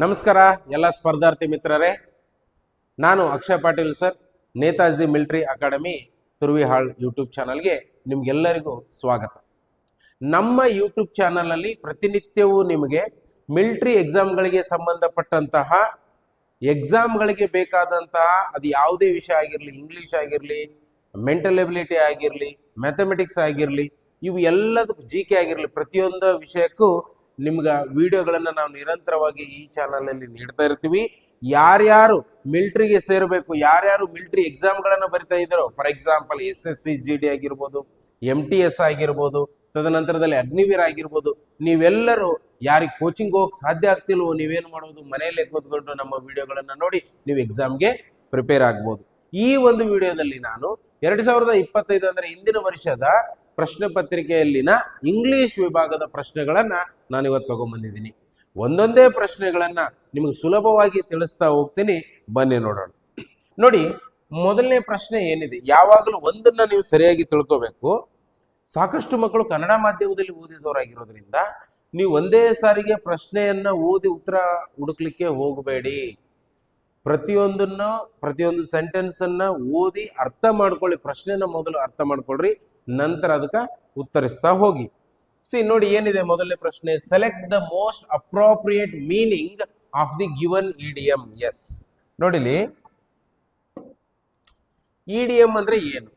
ನಮಸ್ಕಾರ ಎಲ್ಲ ಸ್ಪರ್ಧಾರ್ಥಿ ಮಿತ್ರರೇ, ನಾನು Akshay Patil sir, Netaji military academy Turvihal YouTube ಚಾನಲ್ಗೆ ನಿಮ್ಗೆಲ್ಲರಿಗೂ ಸ್ವಾಗತ. ನಮ್ಮ ಯೂಟ್ಯೂಬ್ ಚಾನಲಲ್ಲಿ ಪ್ರತಿನಿತ್ಯವೂ ನಿಮಗೆ ಮಿಲಿಟರಿ ಎಕ್ಸಾಮ್ಗಳಿಗೆ ಸಂಬಂಧಪಟ್ಟಂತಹ ಎಕ್ಸಾಮ್ಗಳಿಗೆ ಬೇಕಾದಂತಹ ಅದು ಯಾವುದೇ ವಿಷಯ ಆಗಿರಲಿ, ಇಂಗ್ಲೀಷ್ ಆಗಿರಲಿ, ಮೆಂಟಲ್ ಎಬಿಲಿಟಿ ಆಗಿರಲಿ, ಮ್ಯಾಥಮೆಟಿಕ್ಸ್ ಆಗಿರಲಿ, ಇವು ಎಲ್ಲದಕ್ಕೂ GK ಆಗಿರಲಿ, ಪ್ರತಿಯೊಂದು ವಿಷಯಕ್ಕೂ ನಿಮ್ಗೆ ವಿಡಿಯೋಗಳನ್ನು ನಾವು ನಿರಂತರವಾಗಿ ಈ ಚಾನಲಲ್ಲಿ ನೀಡ್ತಾ ಇರ್ತೀವಿ. ಯಾರ್ಯಾರು ಮಿಲಿಟರಿಗೆ ಸೇರಬೇಕು, ಯಾರ್ಯಾರು ಮಿಲಿಟರಿ ಎಕ್ಸಾಮ್ಗಳನ್ನು ಬರಿತಾ ಇದ್ದಾರೋ, ಫಾರ್ ಎಕ್ಸಾಂಪಲ್ SSC GD ಆಗಿರ್ಬೋದು, MTS ಆಗಿರ್ಬೋದು, ತದನಂತರದಲ್ಲಿ ಅಗ್ನಿವೀರ ಆಗಿರ್ಬೋದು, ನೀವೆಲ್ಲರೂ ಯಾರಿಗೆ ಕೋಚಿಂಗ್ ಹೋಗಕ್ಕೆ ಸಾಧ್ಯ ಆಗ್ತಿಲ್ವೋ ನೀವೇನು ಮಾಡೋದು, ಮನೆಯಲ್ಲೇ ಕೂತ್ಕೊಂಡು ನಮ್ಮ ವಿಡಿಯೋಗಳನ್ನು ನೋಡಿ ನೀವು ಎಕ್ಸಾಮ್ಗೆ ಪ್ರಿಪೇರ್ ಆಗ್ಬೋದು. ಈ ಒಂದು ವಿಡಿಯೋದಲ್ಲಿ ನಾನು 2025 ಅಂದರೆ ಇಂದಿನ ವರ್ಷದ ಪ್ರಶ್ನೆ ಪತ್ರಿಕೆಯಲ್ಲಿನ ಇಂಗ್ಲಿಷ್ ವಿಭಾಗದ ಪ್ರಶ್ನೆಗಳನ್ನ ನಾನು ಇವತ್ತು ತಗೊಂಡ್ಬಂದಿದ್ದೀನಿ. ಒಂದೊಂದೇ ಪ್ರಶ್ನೆಗಳನ್ನ ನಿಮಗೆ ಸುಲಭವಾಗಿ ತಿಳಿಸ್ತಾ ಹೋಗ್ತೀನಿ, ಬನ್ನಿ ನೋಡೋಣ. ನೋಡಿ, ಮೊದಲನೇ ಪ್ರಶ್ನೆ ಏನಿದೆ, ಯಾವಾಗಲೂ ಒಂದನ್ನ ನೀವು ಸರಿಯಾಗಿ ತಿಳ್ಕೋಬೇಕು. ಸಾಕಷ್ಟು ಮಕ್ಕಳು ಕನ್ನಡ ಮಾಧ್ಯಮದಲ್ಲಿ ಓದಿದವರಾಗಿರೋದ್ರಿಂದ ನೀವು ಒಂದೇ ಸಾರಿಗೆ ಪ್ರಶ್ನೆಯನ್ನ ಓದಿ ಉತ್ತರ ಹುಡುಕ್ಲಿಕ್ಕೆ ಹೋಗಬೇಡಿ. ಪ್ರತಿಯೊಂದು ಸೆಂಟೆನ್ಸ್ ಅನ್ನ ಓದಿ ಅರ್ಥ ಮಾಡ್ಕೊಳ್ಳಿ. ಪ್ರಶ್ನೆನ ಮೊದಲು ಅರ್ಥ ಮಾಡ್ಕೊಳ್ರಿ, ನಂತರ ಅದಕ್ಕೆ ಉತ್ತರಿಸ್ತಾ ಹೋಗಿ. ನೋಡಿ ಏನಿದೆ ಮೊದಲನೇ ಪ್ರಶ್ನೆ, select the most appropriate meaning of the given idiom. Yes, ನೋಡಿಲಿ, ಇಡಿಯಂ ಅಂದ್ರೆ ಏನು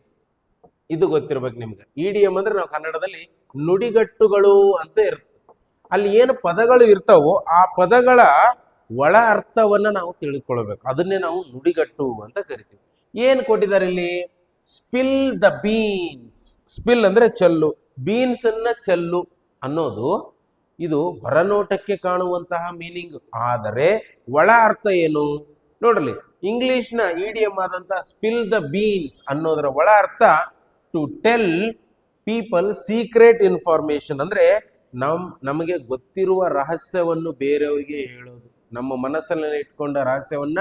ಇದು ಗೊತ್ತಿರ್ಬೇಕು ನಿಮ್ಗೆ. ಇಡಿಯಂ ಅಂದ್ರೆ ನಾವು ಕನ್ನಡದಲ್ಲಿ ನುಡಿಗಟ್ಟುಗಳು ಅಂತ ಇರುತ್ತೆ. ಅಲ್ಲಿ ಏನು ಪದಗಳು ಇರ್ತಾವೋ ಆ ಪದಗಳ ಒಳ ಅರ್ಥವನ್ನ ನಾವು ತಿಳ್ಕೊಳ್ಬೇಕು. ಅದನ್ನೇ ನಾವು ನುಡಿಗಟ್ಟು ಅಂತ ಕರಿತೀವಿ. ಏನು ಕೊಟ್ಟಿದ್ದಾರೆ ಇಲ್ಲಿ? Spill the beans. ಸ್ಪಿಲ್ ಅಂದ್ರೆ ಚೆಲ್ಲು, ಬೀನ್ಸ್ ಅನ್ನ ಚೆಲ್ಲು ಅನ್ನೋದು ಇದು ಹೊರನೋಟಕ್ಕೆ ಕಾಣುವಂತಹ ಮೀನಿಂಗ್. ಆದರೆ ಒಳ ಅರ್ಥ ಏನು ನೋಡ್ರಿ. ಇಂಗ್ಲಿಷ್ ನ ಇಡಿಯಂ ಆದಂತಹ ಸ್ಪಿಲ್ ದ ಬೀನ್ಸ್ ಅನ್ನೋದರ ಒಳ ಅರ್ಥ to tell people secret information. ಅಂದ್ರೆ ನಮಗೆ ಗೊತ್ತಿರುವ ರಹಸ್ಯವನ್ನು ಬೇರೆಯವರಿಗೆ ಹೇಳೋದು, ನಮ್ಮ ಮನಸ್ಸಲ್ಲಿ ಇಟ್ಕೊಂಡ ರಹಸ್ಯವನ್ನ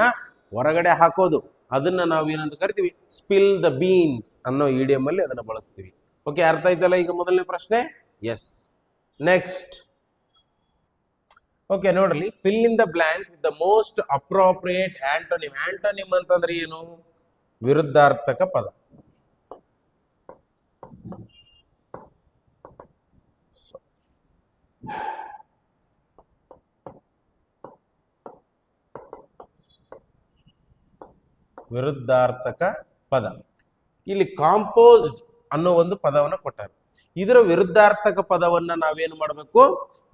ಹೊರಗಡೆ ಹಾಕೋದು, ಅದನ್ನ ನಾವೇನಂತ ಕರಿತೀವಿ? ಸ್ಪಿಲ್ ದ ಬೀನ್ಸ್ ಅನ್ನೋ ಇಡಿಯಂ ಅಲ್ಲಿ ಅದನ್ನ ಬಳಸ್ತೀವಿ. ಓಕೆ, ಅರ್ಥ ಆಯ್ತಲ್ಲ ಈಗ ಮೊದಲನೇ ಪ್ರಶ್ನೆ? ಎಸ್. ನೆಕ್ಸ್ಟ್, ಓಕೆ ನೋಡ್ರಿ, fill in the blank with the most appropriate antonym. Antonym ಅಂತಂದ್ರೆ ಏನು? ವಿರುದ್ಧಾರ್ಥಕ ಪದ. ವಿರುದ್ಧಾರ್ಥಕ ಪದ. ಇಲ್ಲಿ ಕಾಂಪೋಸ್ಡ್ ಅನ್ನೋ ಒಂದು ಪದವನ್ನ ಕೊಟ್ಟಾರೆ. ಇದರ ವಿರುದ್ಧಾರ್ಥಕ ಪದವನ್ನ ನಾವೇನು ಮಾಡಬೇಕು?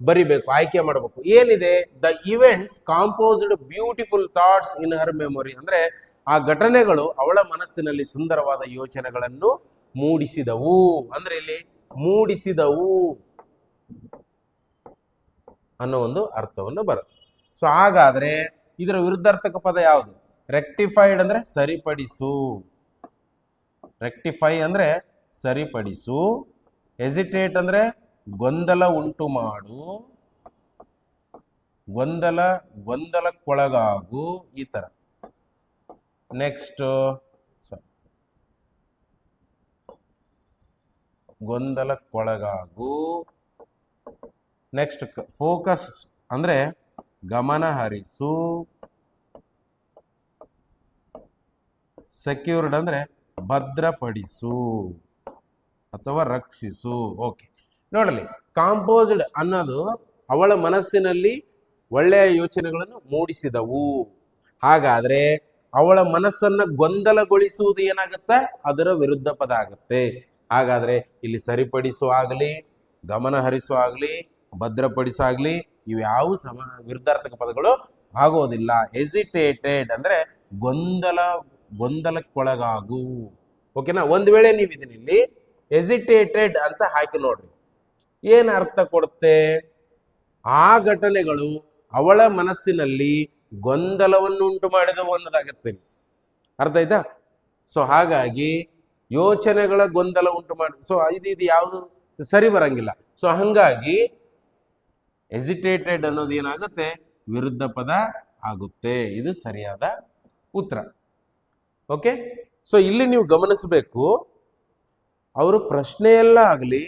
ಬರಿಬೇಕು, ಆಯ್ಕೆ ಮಾಡಬೇಕು. ಏನಿದೆ? The events composed beautiful thoughts in her memory. ಅಂದ್ರೆ ಆ ಘಟನೆಗಳು ಅವಳ ಮನಸ್ಸಿನಲ್ಲಿ ಸುಂದರವಾದ ಯೋಚನೆಗಳನ್ನು ಮೂಡಿಸಿದವು. ಅಂದ್ರೆ ಇಲ್ಲಿ ಮೂಡಿಸಿದವು ಅನ್ನೋ ಒಂದು ಅರ್ಥವನ್ನು ಬರುತ್ತೆ. ಸೊ ಹಾಗಾದ್ರೆ ಇದರ ವಿರುದ್ಧಾರ್ಥಕ ಪದ ಯಾವುದು? ರೆಕ್ಟಿಫೈಡ್ ಅಂದ್ರೆ ಸರಿಪಡಿಸು. ರೆಕ್ಟಿಫೈ ಅಂದ್ರೆ ಸರಿಪಡಿಸು. ಹೆಸಿಟೇಟ್ ಅಂದ್ರೆ ಗೊಂದಲ ಉಂಟು ಮಾಡು, ಗೊಂದಲಕ್ಕೊಳಗಾಗು, ಈ ತರ. ನೆಕ್ಸ್ಟ್, ಗೊಂದಲಕ್ಕೊಳಗಾಗು. ನೆಕ್ಸ್ಟ್, ಫೋಕಸ್ ಅಂದ್ರೆ ಗಮನ ಹರಿಸು. ಸೆಕ್ಯೂರ್ಡ್ ಅಂದ್ರೆ ಭದ್ರಪಡಿಸು ಅಥವಾ ರಕ್ಷಿಸು. ಓಕೆ ನೋಡಲಿ, ಕಾಂಪೋಸ್ಡ್ ಅನ್ನೋದು ಅವಳ ಮನಸ್ಸಿನಲ್ಲಿ ಒಳ್ಳೆಯ ಯೋಚನೆಗಳನ್ನು ಮೂಡಿಸಿದವು. ಹಾಗಾದ್ರೆ ಅವಳ ಮನಸ್ಸನ್ನ ಗೊಂದಲಗೊಳಿಸುವುದು ಏನಾಗುತ್ತೆ? ಅದರ ವಿರುದ್ಧ ಪದ ಆಗುತ್ತೆ. ಹಾಗಾದ್ರೆ ಇಲ್ಲಿ ಸರಿಪಡಿಸು ಆಗಲಿ, ಗಮನ ಹರಿಸು ಆಗಲಿ, ಭದ್ರಪಡಿಸಾಗ್ಲಿ, ಇವು ಯಾವ ವಿರುದ್ಧಾರ್ಥಕ ಪದಗಳು ಆಗೋದಿಲ್ಲ. ಹೆಸಿಟೇಟೆಡ್ ಅಂದ್ರೆ ಗೊಂದಲಕ್ಕೊಳಗಾಗು. ಓಕೆನಾ? ಒಂದ್ ವೇಳೆ ನೀವು ಇದನ್ನಿಲ್ಲಿ ಹೆಸಿಟೇಟೆಡ್ ಅಂತ ಹಾಕಿ ನೋಡ್ರಿ, ಏನ್ ಅರ್ಥ ಕೊಡುತ್ತೆ? ಆ ಘಟನೆಗಳು ಅವಳ ಮನಸ್ಸಿನಲ್ಲಿ ಗೊಂದಲವನ್ನು ಉಂಟು ಮಾಡಿದವು ಅನ್ನೋದಾಗತ್ತೆ. ಅರ್ಥ ಆಯ್ತಾ? ಸೊ ಹಾಗಾಗಿ ಯೋಚನೆಗಳ ಗೊಂದಲ ಉಂಟು ಮಾಡಿ, ಸೊ ಇದು ಯಾವುದು ಸರಿ ಬರಂಗಿಲ್ಲ. ಸೊ ಹಂಗಾಗಿ ಹೆಸಿಟೇಟೆಡ್ ಅನ್ನೋದು ಏನಾಗುತ್ತೆ? ವಿರುದ್ಧ ಪದ ಆಗುತ್ತೆ. ಇದು ಸರಿಯಾದ ಉತ್ತರ. ಓಕೆ, ಸೊ ಇಲ್ಲಿ ನೀವು ಗಮನಿಸಬೇಕು, ಅವರು ಪ್ರಶ್ನೆಯಲ್ಲ ಆಗಲಿ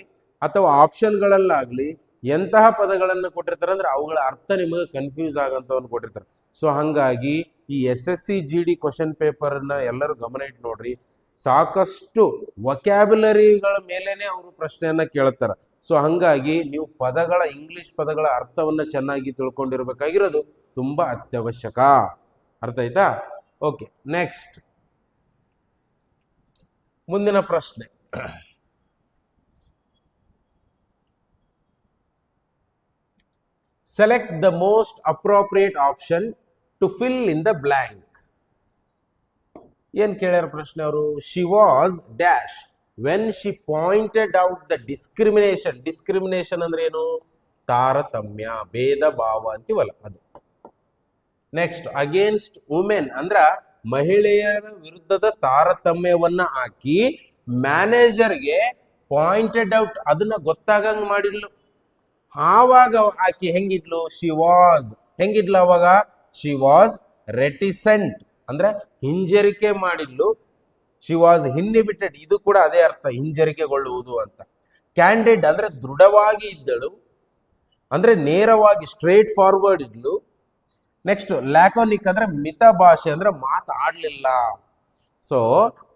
ಅಥವಾ ಆಪ್ಷನ್ಗಳಲ್ಲಾಗಲಿ ಎಂತಹ ಪದಗಳನ್ನು ಕೊಟ್ಟಿರ್ತಾರೆ ಅಂದ್ರೆ ಅವುಗಳ ಅರ್ಥ ನಿಮಗೆ ಕನ್ಫ್ಯೂಸ್ ಆಗಂತವನ್ನು ಕೊಟ್ಟಿರ್ತಾರೆ. ಸೊ ಹಾಗಾಗಿ ಈ SSC GD ಕ್ವಶನ್ ಪೇಪರ್ನ ಎಲ್ಲರೂ ಗಮನ ಇಟ್ಟು ನೋಡ್ರಿ. ಸಾಕಷ್ಟು ವೊಕ್ಯಾಬ್ಯುಲರಿಗಳ ಮೇಲೇನೆ ಅವರು ಪ್ರಶ್ನೆಯನ್ನ ಕೇಳ್ತಾರೆ. ಸೊ ಹಾಗಾಗಿ ನೀವು ಪದಗಳ ಇಂಗ್ಲಿಷ್ ಪದಗಳ ಅರ್ಥವನ್ನ ಚೆನ್ನಾಗಿ ತಿಳ್ಕೊಂಡಿರ್ಬೇಕಾಗಿರೋದು ತುಂಬಾ ಅತ್ಯವಶ್ಯಕ. ಅರ್ಥ ಆಯ್ತಾ? ಓಕೆ, ನೆಕ್ಸ್ಟ್ ಮುಂದಿನ ಪ್ರಶ್ನೆ. Select the most appropriate option to fill in the blank. ಏನ್ ಕೇಳ್ಯಾರ ಪ್ರಶ್ನೆ ಅವರು? She was dash when she pointed out the discrimination. Discrimination ಅಂದ್ರೆ ಏನು? ತಾರತಮ್ಯ, ಭೇದ ಭಾವ ಅಂತೀವಲ್ಲ ಅದು. ನೆಕ್ಸ್ಟ್, ಅಗೇನ್ಸ್ಟ್ ವುಮೆನ್ ಅಂದ್ರ ಮಹಿಳೆಯರ ವಿರುದ್ಧದ ತಾರತಮ್ಯವನ್ನ ಹಾಕಿ ಮ್ಯಾನೇಜರ್ಗೆ ಪಾಯಿಂಟೆಡ್ ಔಟ್, ಅದನ್ನ ಗೊತ್ತಾಗಂಗ್ ಮಾಡಿದ್ಲು. ಆವಾಗ ಆಕಿ ಹೆಂಗಿದ್ಲು? ಶಿ ವಾಸ್ ಹೆಂಗಿದ್ಲು ಅವಾಗ? ಶಿ ವಾಸ್ ರೆಟಿಸೆಂಟ್ ಅಂದ್ರೆ ಹಿಂಜರಿಕೆ ಮಾಡಿದ್ಲು. ಶಿ ವಾಸ್ ಇನ್ಹಿಬಿಟೆಡ್, ಇದು ಕೂಡ ಅದೇ ಅರ್ಥ, ಹಿಂಜರಿಕೆಗೊಳ್ಳುವುದು ಅಂತ. ಕ್ಯಾಂಡಿಡ್ ಅಂದ್ರೆ ದೃಢವಾಗಿ ಇದ್ದಳು, ಅಂದ್ರೆ ನೇರವಾಗಿ ಸ್ಟ್ರೇಟ್ ಫಾರ್ವರ್ಡ್ ಇದ್ಲು. ನೆಕ್ಸ್ಟ್, ಲ್ಯಾಕೋನಿಕ್ ಅಂದ್ರೆ ಮಿತ ಭಾಷೆ ಅಂದ್ರೆ ಮಾತಾಡ್ಲಿಲ್ಲ. ಸೊ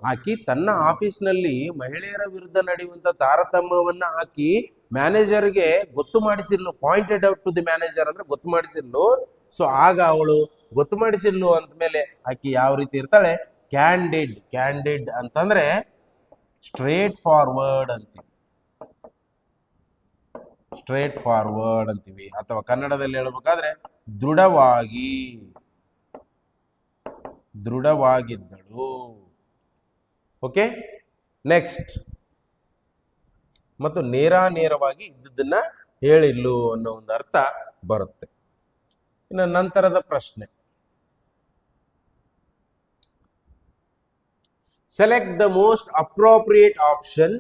ಆಕಿ ತನ್ನ ಆಫೀಸ್ನಲ್ಲಿ ಮಹಿಳೆಯರ ವಿರುದ್ಧ ನಡೆಯುವಂತ ತಾರತಮ್ಯವನ್ನ ಹಾಕಿ ಮ್ಯಾನೇಜರ್ಗೆ ಗೊತ್ತು ಮಾಡಿಸಿರ್ಲು. Pointed out to the manager ಅಂದ್ರೆ ಗೊತ್ತು ಮಾಡಿಸಿರ್ಲು. ಸೊ ಆಗ ಅವಳು ಗೊತ್ತು ಮಾಡಿಸಿರ್ಲು ಅಂತ ಮೇಲೆ ಆಕಿ ಯಾವ ರೀತಿ ಇರ್ತಾಳೆ? ಕ್ಯಾಂಡಿಡ್. ಕ್ಯಾಂಡಿಡ್ ಅಂತಂದ್ರೆ ಸ್ಟ್ರೇಟ್ ಫಾರ್ವರ್ಡ್ ಅಂತೀವಿ, ಸ್ಟ್ರೇಟ್ ಫಾರ್ವರ್ಡ್ ಅಂತೀವಿ. ಅಥವಾ ಕನ್ನಡದಲ್ಲಿ ಹೇಳ್ಬೇಕಾದ್ರೆ ದೃಢವಾಗಿದ್ದಳು. ಓಕೆ, ನೆಕ್ಸ್ಟ್, ಮತ್ತು ನೇರವಾಗಿ ಇದ್ದದನ್ನ ಹೇಳಿಲ್ಲು ಅನ್ನೋ ಒಂದು ಅರ್ಥ ಬರುತ್ತೆ. ಇನ್ನು ನಂತರದ ಪ್ರಶ್ನೆ. Select the most appropriate option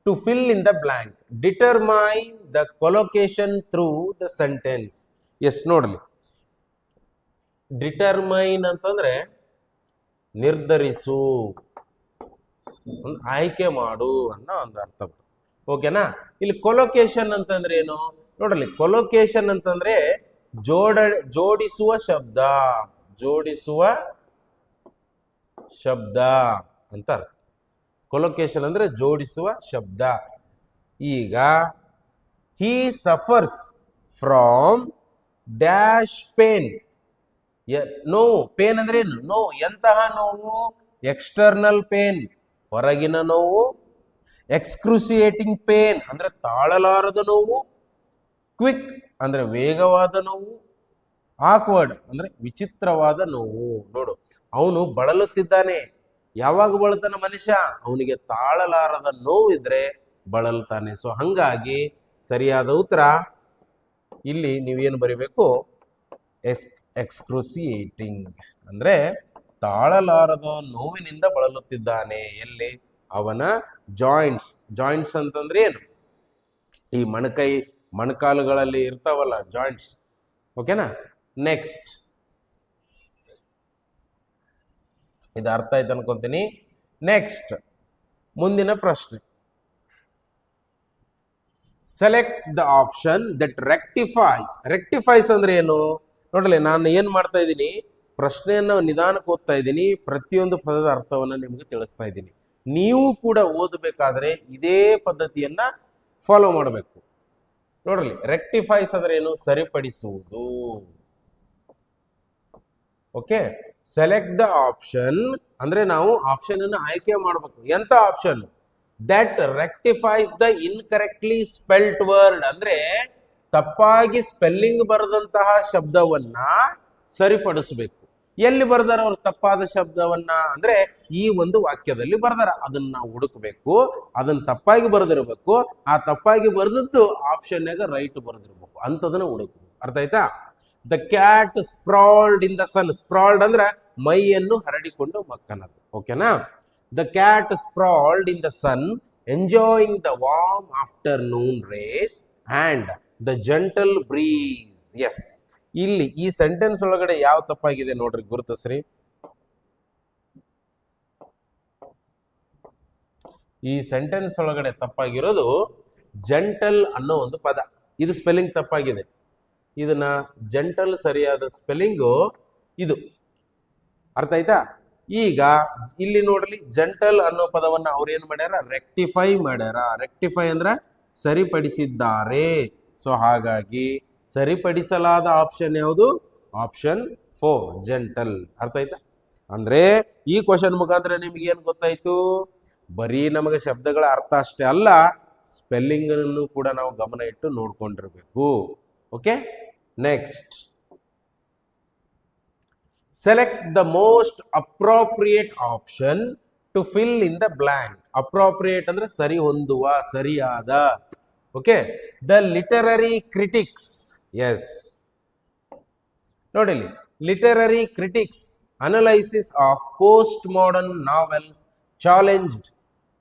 to fill in the blank. Determine the collocation through the sentence. Yes, ನೋಡ್ಲಿ, ಡಿಟರ್ಮೈನ್ ಅಂತಂದ್ರೆ ನಿರ್ಧರಿಸು, ಆಯ್ಕೆ ಮಾಡು ಅನ್ನೋ ಒಂದು ಅರ್ಥ. ಓಕೆನಾ? ಇಲ್ಲಿ ಕೊಲೊಕೇಶನ್ ಅಂತಂದ್ರೆ ಏನು ನೋಡ್ರಿ? ಕೊಲೊಕೇಶನ್ ಅಂತಂದ್ರೆ ಜೋಡಿಸುವ ಶಬ್ದ ಅಂತ ಅರ್ಥ. ಕೊಲೊಕೇಶನ್ ಅಂದ್ರೆ ಜೋಡಿಸುವ ಶಬ್ದ. ಈಗ ಹಿ ಸಫರ್ಸ್ ಫ್ರಾಮ್ ಡ್ಯಾಶ್ ಪೇನ್. ನೋವು, ಪೇನ್ ಅಂದ್ರೆ ಏನು? ನೋವು. ಎಂತಹ ನೋವು? ಎಕ್ಸ್ಟರ್ನಲ್ ಪೇನ್, ಹೊರಗಿನ ನೋವು. ಎಕ್ಸ್ಕ್ರೂಸಿಯೇಟಿಂಗ್ ಪೇನ್ ಅಂದ್ರೆ ತಾಳಲಾರದ ನೋವು. ಕ್ವಿಕ್ ಅಂದ್ರೆ ವೇಗವಾದ ನೋವು. ಆಕ್ವರ್ಡ್ ಅಂದ್ರೆ ವಿಚಿತ್ರವಾದ ನೋವು. ನೋಡು, ಅವನು ಬಳಲುತ್ತಿದ್ದಾನೆ. ಯಾವಾಗ ಬಳಲ್ತಾನ ಮನುಷ್ಯ? ಅವನಿಗೆ ತಾಳಲಾರದ ನೋವು ಇದ್ರೆ ಬಳಲ್ತಾನೆ. ಸೊ ಹಂಗಾಗಿ ಸರಿಯಾದ ಉತ್ತರ ಇಲ್ಲಿ ನೀವೇನು ಬರಿಬೇಕು? ಎಕ್ಸ್ಕ್ರೂಸಿಯೇಟಿಂಗ್ ಅಂದ್ರೆ ತಾಳಲಾರದ ನೋವಿನಿಂದ ಬಳಲುತ್ತಿದ್ದಾನೆ. ಎಲ್ಲಿ? ಅವನ ಜಾಯಿಂಟ್ಸ್ ಅಂತಂದ್ರೆ ಏನು? ಈ ಮೊಣಕಾಲುಗಳಲ್ಲಿ ಇರ್ತಾವಲ್ಲ ಜಾಯಿಂಟ್ಸ್. ಓಕೆನಾ? ನೆಕ್ಸ್ಟ್, ಇದು ಅರ್ಥ ಆಯ್ತು ಅನ್ಕೊಂತೀನಿ. ನೆಕ್ಸ್ಟ್, ಮುಂದಿನ ಪ್ರಶ್ನೆ. ಸೆಲೆಕ್ಟ್ ದ ಆಪ್ಷನ್ ದಟ್ ರೆಕ್ಟಿಫೈಸ್ ಅಂದ್ರೆ ಏನು ನೋಡ್ಲಿ? ನಾನು ಏನ್ ಮಾಡ್ತಾ ಇದ್ದೀನಿ? ಪ್ರಶ್ನೆಯನ್ನ ನಿಧಾನಕ್ಕೆ ಓದ್ತಾ ಇದ್ದೀನಿ, ಪ್ರತಿಯೊಂದು ಪದದ ಅರ್ಥವನ್ನ ನಿಮ್ಗೆ ತಿಳಿಸ್ತಾ ಇದ್ದೀನಿ. ನೀವು ಕೂಡ ಓದಬೇಕಾದ್ರೆ ಇದೇ ಪದ್ಧತಿಯನ್ನ ಫಾಲೋ ಮಾಡಬೇಕು. ನೋಡ್ರಿ, ರೆಕ್ಟಿಫೈಸ್ ಅಂದ್ರೆ ಏನು? ಸರಿಪಡಿಸುವುದು. ಓಕೆ, ಸೆಲೆಕ್ಟ್ ದ ಆಪ್ಷನ್ ಅಂದ್ರೆ ನಾವು ಆಪ್ಷನ್ ಅನ್ನು ಆಯ್ಕೆ ಮಾಡಬೇಕು. ಎಂತ option? That rectifies the incorrectly spelt word ಅಂದ್ರೆ ತಪ್ಪಾಗಿ ಸ್ಪೆಲ್ಲಿಂಗ್ ಬರೆದಂತಹ ಶಬ್ದವನ್ನ ಸರಿಪಡಿಸಬೇಕು. ಎಲ್ಲಿ ಬರ್ದಾರ ಅವ್ರು ತಪ್ಪಾದ ಶಬ್ದವನ್ನ? ಅಂದ್ರೆ ಈ ಒಂದು ವಾಕ್ಯದಲ್ಲಿ ಬರ್ದಾರ, ಅದನ್ನ ನಾವು ಹುಡುಕಬೇಕು. ಅದನ್ನ ತಪ್ಪಾಗಿ ಬರೆದಿರ್ಬೇಕು. ಆ ತಪ್ಪಾಗಿ ಬರೆದದ್ದು ಆಪ್ಷನ್ಯಾಗ ರೈಟ್ ಬರೆದಿರ್ಬೇಕು, ಅಂತದನ್ನ ಹುಡುಕಬೇಕು. ಅರ್ಥ ಆಯ್ತಾ? The cat sprawled in the sun. Sprawled ಅಂದ್ರ ಮೈಯನ್ನು ಹರಡಿಕೊಂಡು ಮಕ್ಕನದು. ಓಕೆನಾ? The cat sprawled in the sun enjoying the warm afternoon rays and the gentle breeze. Yes, ಇಲ್ಲಿ ಈ ಸೆಂಟೆನ್ಸ್ ಒಳಗಡೆ ಯಾವ ತಪ್ಪಾಗಿದೆ ನೋಡ್ರಿ, ಗುರುತಿಸ್ರಿ. ಈ ಸೆಂಟೆನ್ಸ್ ಒಳಗಡೆ ತಪ್ಪಾಗಿರೋದು ಜೆಂಟಲ್ ಅನ್ನೋ ಒಂದು ಪದ. ಇದು ಸ್ಪೆಲ್ಲಿಂಗ್ ತಪ್ಪಾಗಿದೆ. ಇದನ್ನ ಜೆಂಟಲ್ ಸರಿಯಾದ ಸ್ಪೆಲ್ಲಿಂಗು ಇದು. ಅರ್ಥ ಆಯ್ತಾ? ಈಗ ಇಲ್ಲಿ ನೋಡ್ರಿ, ಜೆಂಟಲ್ ಅನ್ನೋ ಪದವನ್ನ ಅವ್ರು ಏನ್ ಮಾಡ್ಯಾರ, ರೆಕ್ಟಿಫೈ ಮಾಡ್ಯಾರ. ರೆಕ್ಟಿಫೈ ಅಂದ್ರ ಸರಿಪಡಿಸಿದ್ದಾರೆ. ಸೊ ಹಾಗಾಗಿ ಸರಿಪಡಿಸಲಾದ ಆಪ್ಷನ್ ಯಾವುದು? Option 4 gentle. ಅರ್ಥ ಆಯ್ತಾ? ಅಂದ್ರೆ ಈ ಕ್ವಶನ್ ಮುಖಾಂತರ ನಿಮ್ಗೆ ಏನ್ ಗೊತ್ತಾಯ್ತು? ಬರೀ ನಮಗೆ ಶಬ್ದಗಳ ಅರ್ಥ ಅಷ್ಟೇ ಅಲ್ಲ, ಸ್ಪೆಲ್ಲಿಂಗ್ ಅನ್ನು ಕೂಡ ನಾವು ಗಮನ ಇಟ್ಟು ನೋಡ್ಕೊಂಡಿರ್ಬೇಕು. Okay, next, select the most appropriate option to fill in the blank. Appropriate ಅಂದ್ರೆ ಸರಿ ಹೊಂದುವ, ಸರಿಯಾದ. Okay, the literary critics. Yes, ನೋಡಿ, literary critics analysis of postmodern novels challenged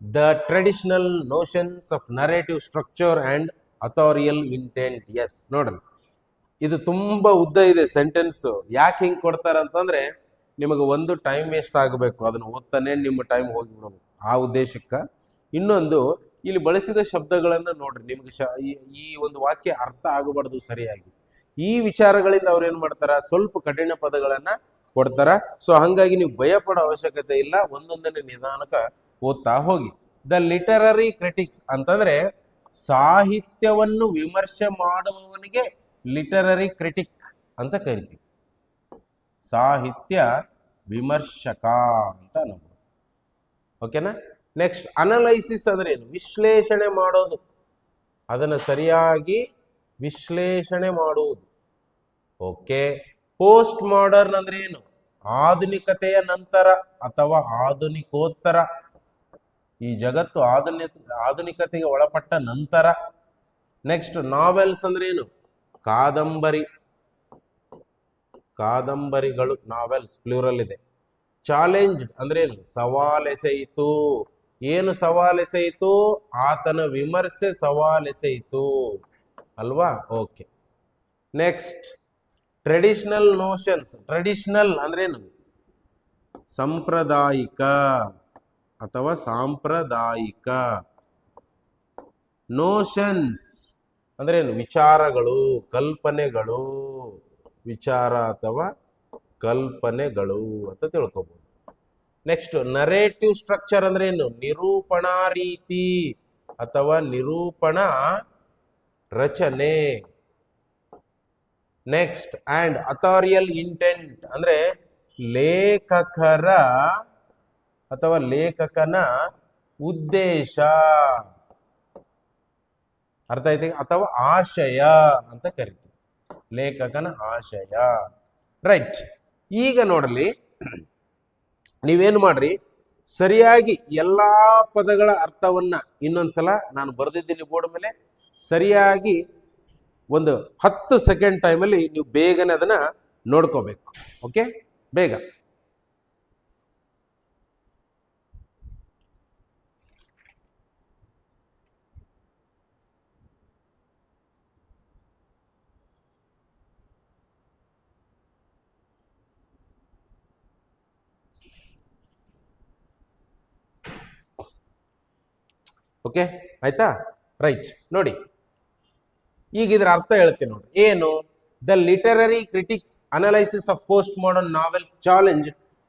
the traditional notions of narrative structure and authorial intent. Yes, ನೋಡ್ರಿ, ಇದು ತುಂಬಾ ಉದ್ದ ಇದೆ ಸೆಂಟೆನ್ಸ್. ಯಾಕೆ ಹಿಂಗೆ ಕೊಡ್ತಾರೆ ಅಂತಂದ್ರೆ ನಿಮಗೆ ಒಂದು ಟೈಮ್ ವೇಸ್ಟ್ ಆಗಬೇಕು, ಅದನ್ನು ಓದ್ತಾನೆ ನಿಮ್ಮ ಟೈಮ್ ಹೋಗಿಬಿಡಬೇಕು, ಆ ಉದ್ದೇಶಕ್ಕೆ. ಇನ್ನೊಂದು, ಇಲ್ಲಿ ಬಳಸಿದ ಶಬ್ದಗಳನ್ನ ನೋಡ್ರಿ, ನಿಮ್ಗೆ ಈ ಒಂದು ವಾಕ್ಯ ಅರ್ಥ ಆಗಬಾರ್ದು ಸರಿಯಾಗಿ. ಈ ವಿಚಾರಗಳಿಂದ ಅವ್ರು ಏನ್ ಮಾಡ್ತಾರ, ಸ್ವಲ್ಪ ಕಠಿಣ ಪದಗಳನ್ನ ಕೊಡ್ತಾರ. ಸೊ ಹಂಗಾಗಿ ನೀವು ಭಯ ಪಡೋ ಅವಶ್ಯಕತೆ ಇಲ್ಲ, ಒಂದೊಂದನೇ ನಿಧಾನಕ್ಕೆ ಓದ್ತಾ ಹೋಗಿ. ದ ಲಿಟರರಿ ಕ್ರಿಟಿಕ್ಸ್ ಅಂತಂದ್ರೆ ಸಾಹಿತ್ಯವನ್ನು ವಿಮರ್ಶೆ ಮಾಡುವವನಿಗೆ ಲಿಟರರಿ ಕ್ರಿಟಿಕ್ ಅಂತ ಕರಿತೀವಿ. ಸಾಹಿತ್ಯ ವಿಮರ್ಶಕ ಅಂತ ನಾವು. ಓಕೆನಾ? ನೆಕ್ಸ್ಟ್, ಅನಲೈಸಿಸ್ ಅಂದ್ರೆ ಏನು? ವಿಶ್ಲೇಷಣೆ ಮಾಡೋದು, ಅದನ್ನು ಸರಿಯಾಗಿ ವಿಶ್ಲೇಷಣೆ ಮಾಡುವುದು. ಓಕೆ, ಪೋಸ್ಟ್ ಮಾಡರ್ನ್ ಅಂದ್ರೆ ಏನು? ಆಧುನಿಕತೆಯ ನಂತರ ಅಥವಾ ಆಧುನಿಕೋತ್ತರ. ಈ ಜಗತ್ತು ಆಧುನಿಕತೆಗೆ ಒಳಪಟ್ಟ ನಂತರ. ನೆಕ್ಸ್ಟ್, ನಾವೆಲ್ಸ್ ಅಂದ್ರೆ ಏನು? ಕಾದಂಬರಿಗಳು, ನಾವೆಲ್ಸ್ ಪ್ಲೂರಲ್ ಇದೆ. ಚಾಲೆಂಜ್ ಅಂದ್ರೆ ಏನು? ಸವಾಲೆಸೆಯಿತು. ಏನು ಸವಾಲೆಸೆಯಿತು? ಆತನ ವಿಮರ್ಶೆ ಸವಾಲೆಸೆಯಿತು ಅಲ್ವಾ? Okay, next, traditional notions. Traditional ಅಂದ್ರೆ ಏನು? ಸಾಂಪ್ರದಾಯಿಕ ಅಥವಾ ಸಾಂಪ್ರದಾಯಿಕ. ನೋಷನ್ಸ್ ಅಂದ್ರೆ ಏನು? ವಿಚಾರಗಳು, ಕಲ್ಪನೆಗಳು. ವಿಚಾರ ಅಥವಾ ಕಲ್ಪನೆಗಳು ಅಂತ ತಿಳ್ಕೊಬಹುದು. ನೆಕ್ಸ್ಟ್, ನರೇಟಿವ್ ಸ್ಟ್ರಕ್ಚರ್ ಅಂದ್ರೆ ಏನು? ನಿರೂಪಣಾ ರೀತಿ ಅಥವಾ ನಿರೂಪಣಾ ರಚನೆ. ನೆಕ್ಸ್ಟ್, ಅಂಡ್ ಅಥಾರಿಯಲ್ ಇಂಟೆಂಟ್ ಅಂದ್ರೆ ಲೇಖಕರ ಅಥವಾ ಲೇಖಕನ ಉದ್ದೇಶ. ಅರ್ಥ ಐತಿ? ಅಥವಾ ಆಶಯ ಅಂತ ಕರಿತೀವಿ, ಲೇಖಕನ ಆಶಯ. ರೈಟ್, ಈಗ ನೋಡ್ರಿ, ನೀವೇನು ಮಾಡ್ರಿ, ಸರಿಯಾಗಿ ಎಲ್ಲಾ ಪದಗಳ ಅರ್ಥವನ್ನ ಇನ್ನೊಂದ್ಸಲ ನಾನು ಬರೆದಿದ್ದೀನಿ ಬೋರ್ಡ್ ಮೇಲೆ, ಸರಿಯಾಗಿ ಒಂದು 10 ಸೆಕೆಂಡ್ ಟೈಮಲ್ಲಿ ನೀವು ಬೇಗನೆ ಅದನ್ನ ನೋಡ್ಕೋಬೇಕು. ಓಕೆ, ಬೇಗ. ಓಕೆ, ಆಯ್ತಾ? ರೈಟ್, ನೋಡಿ, ಈಗ ಇದರ ಅರ್ಥ ಹೇಳ್ತೀನಿ ನೋಡಿ. ಏನು? The literary critics analysis of post modern novels challenge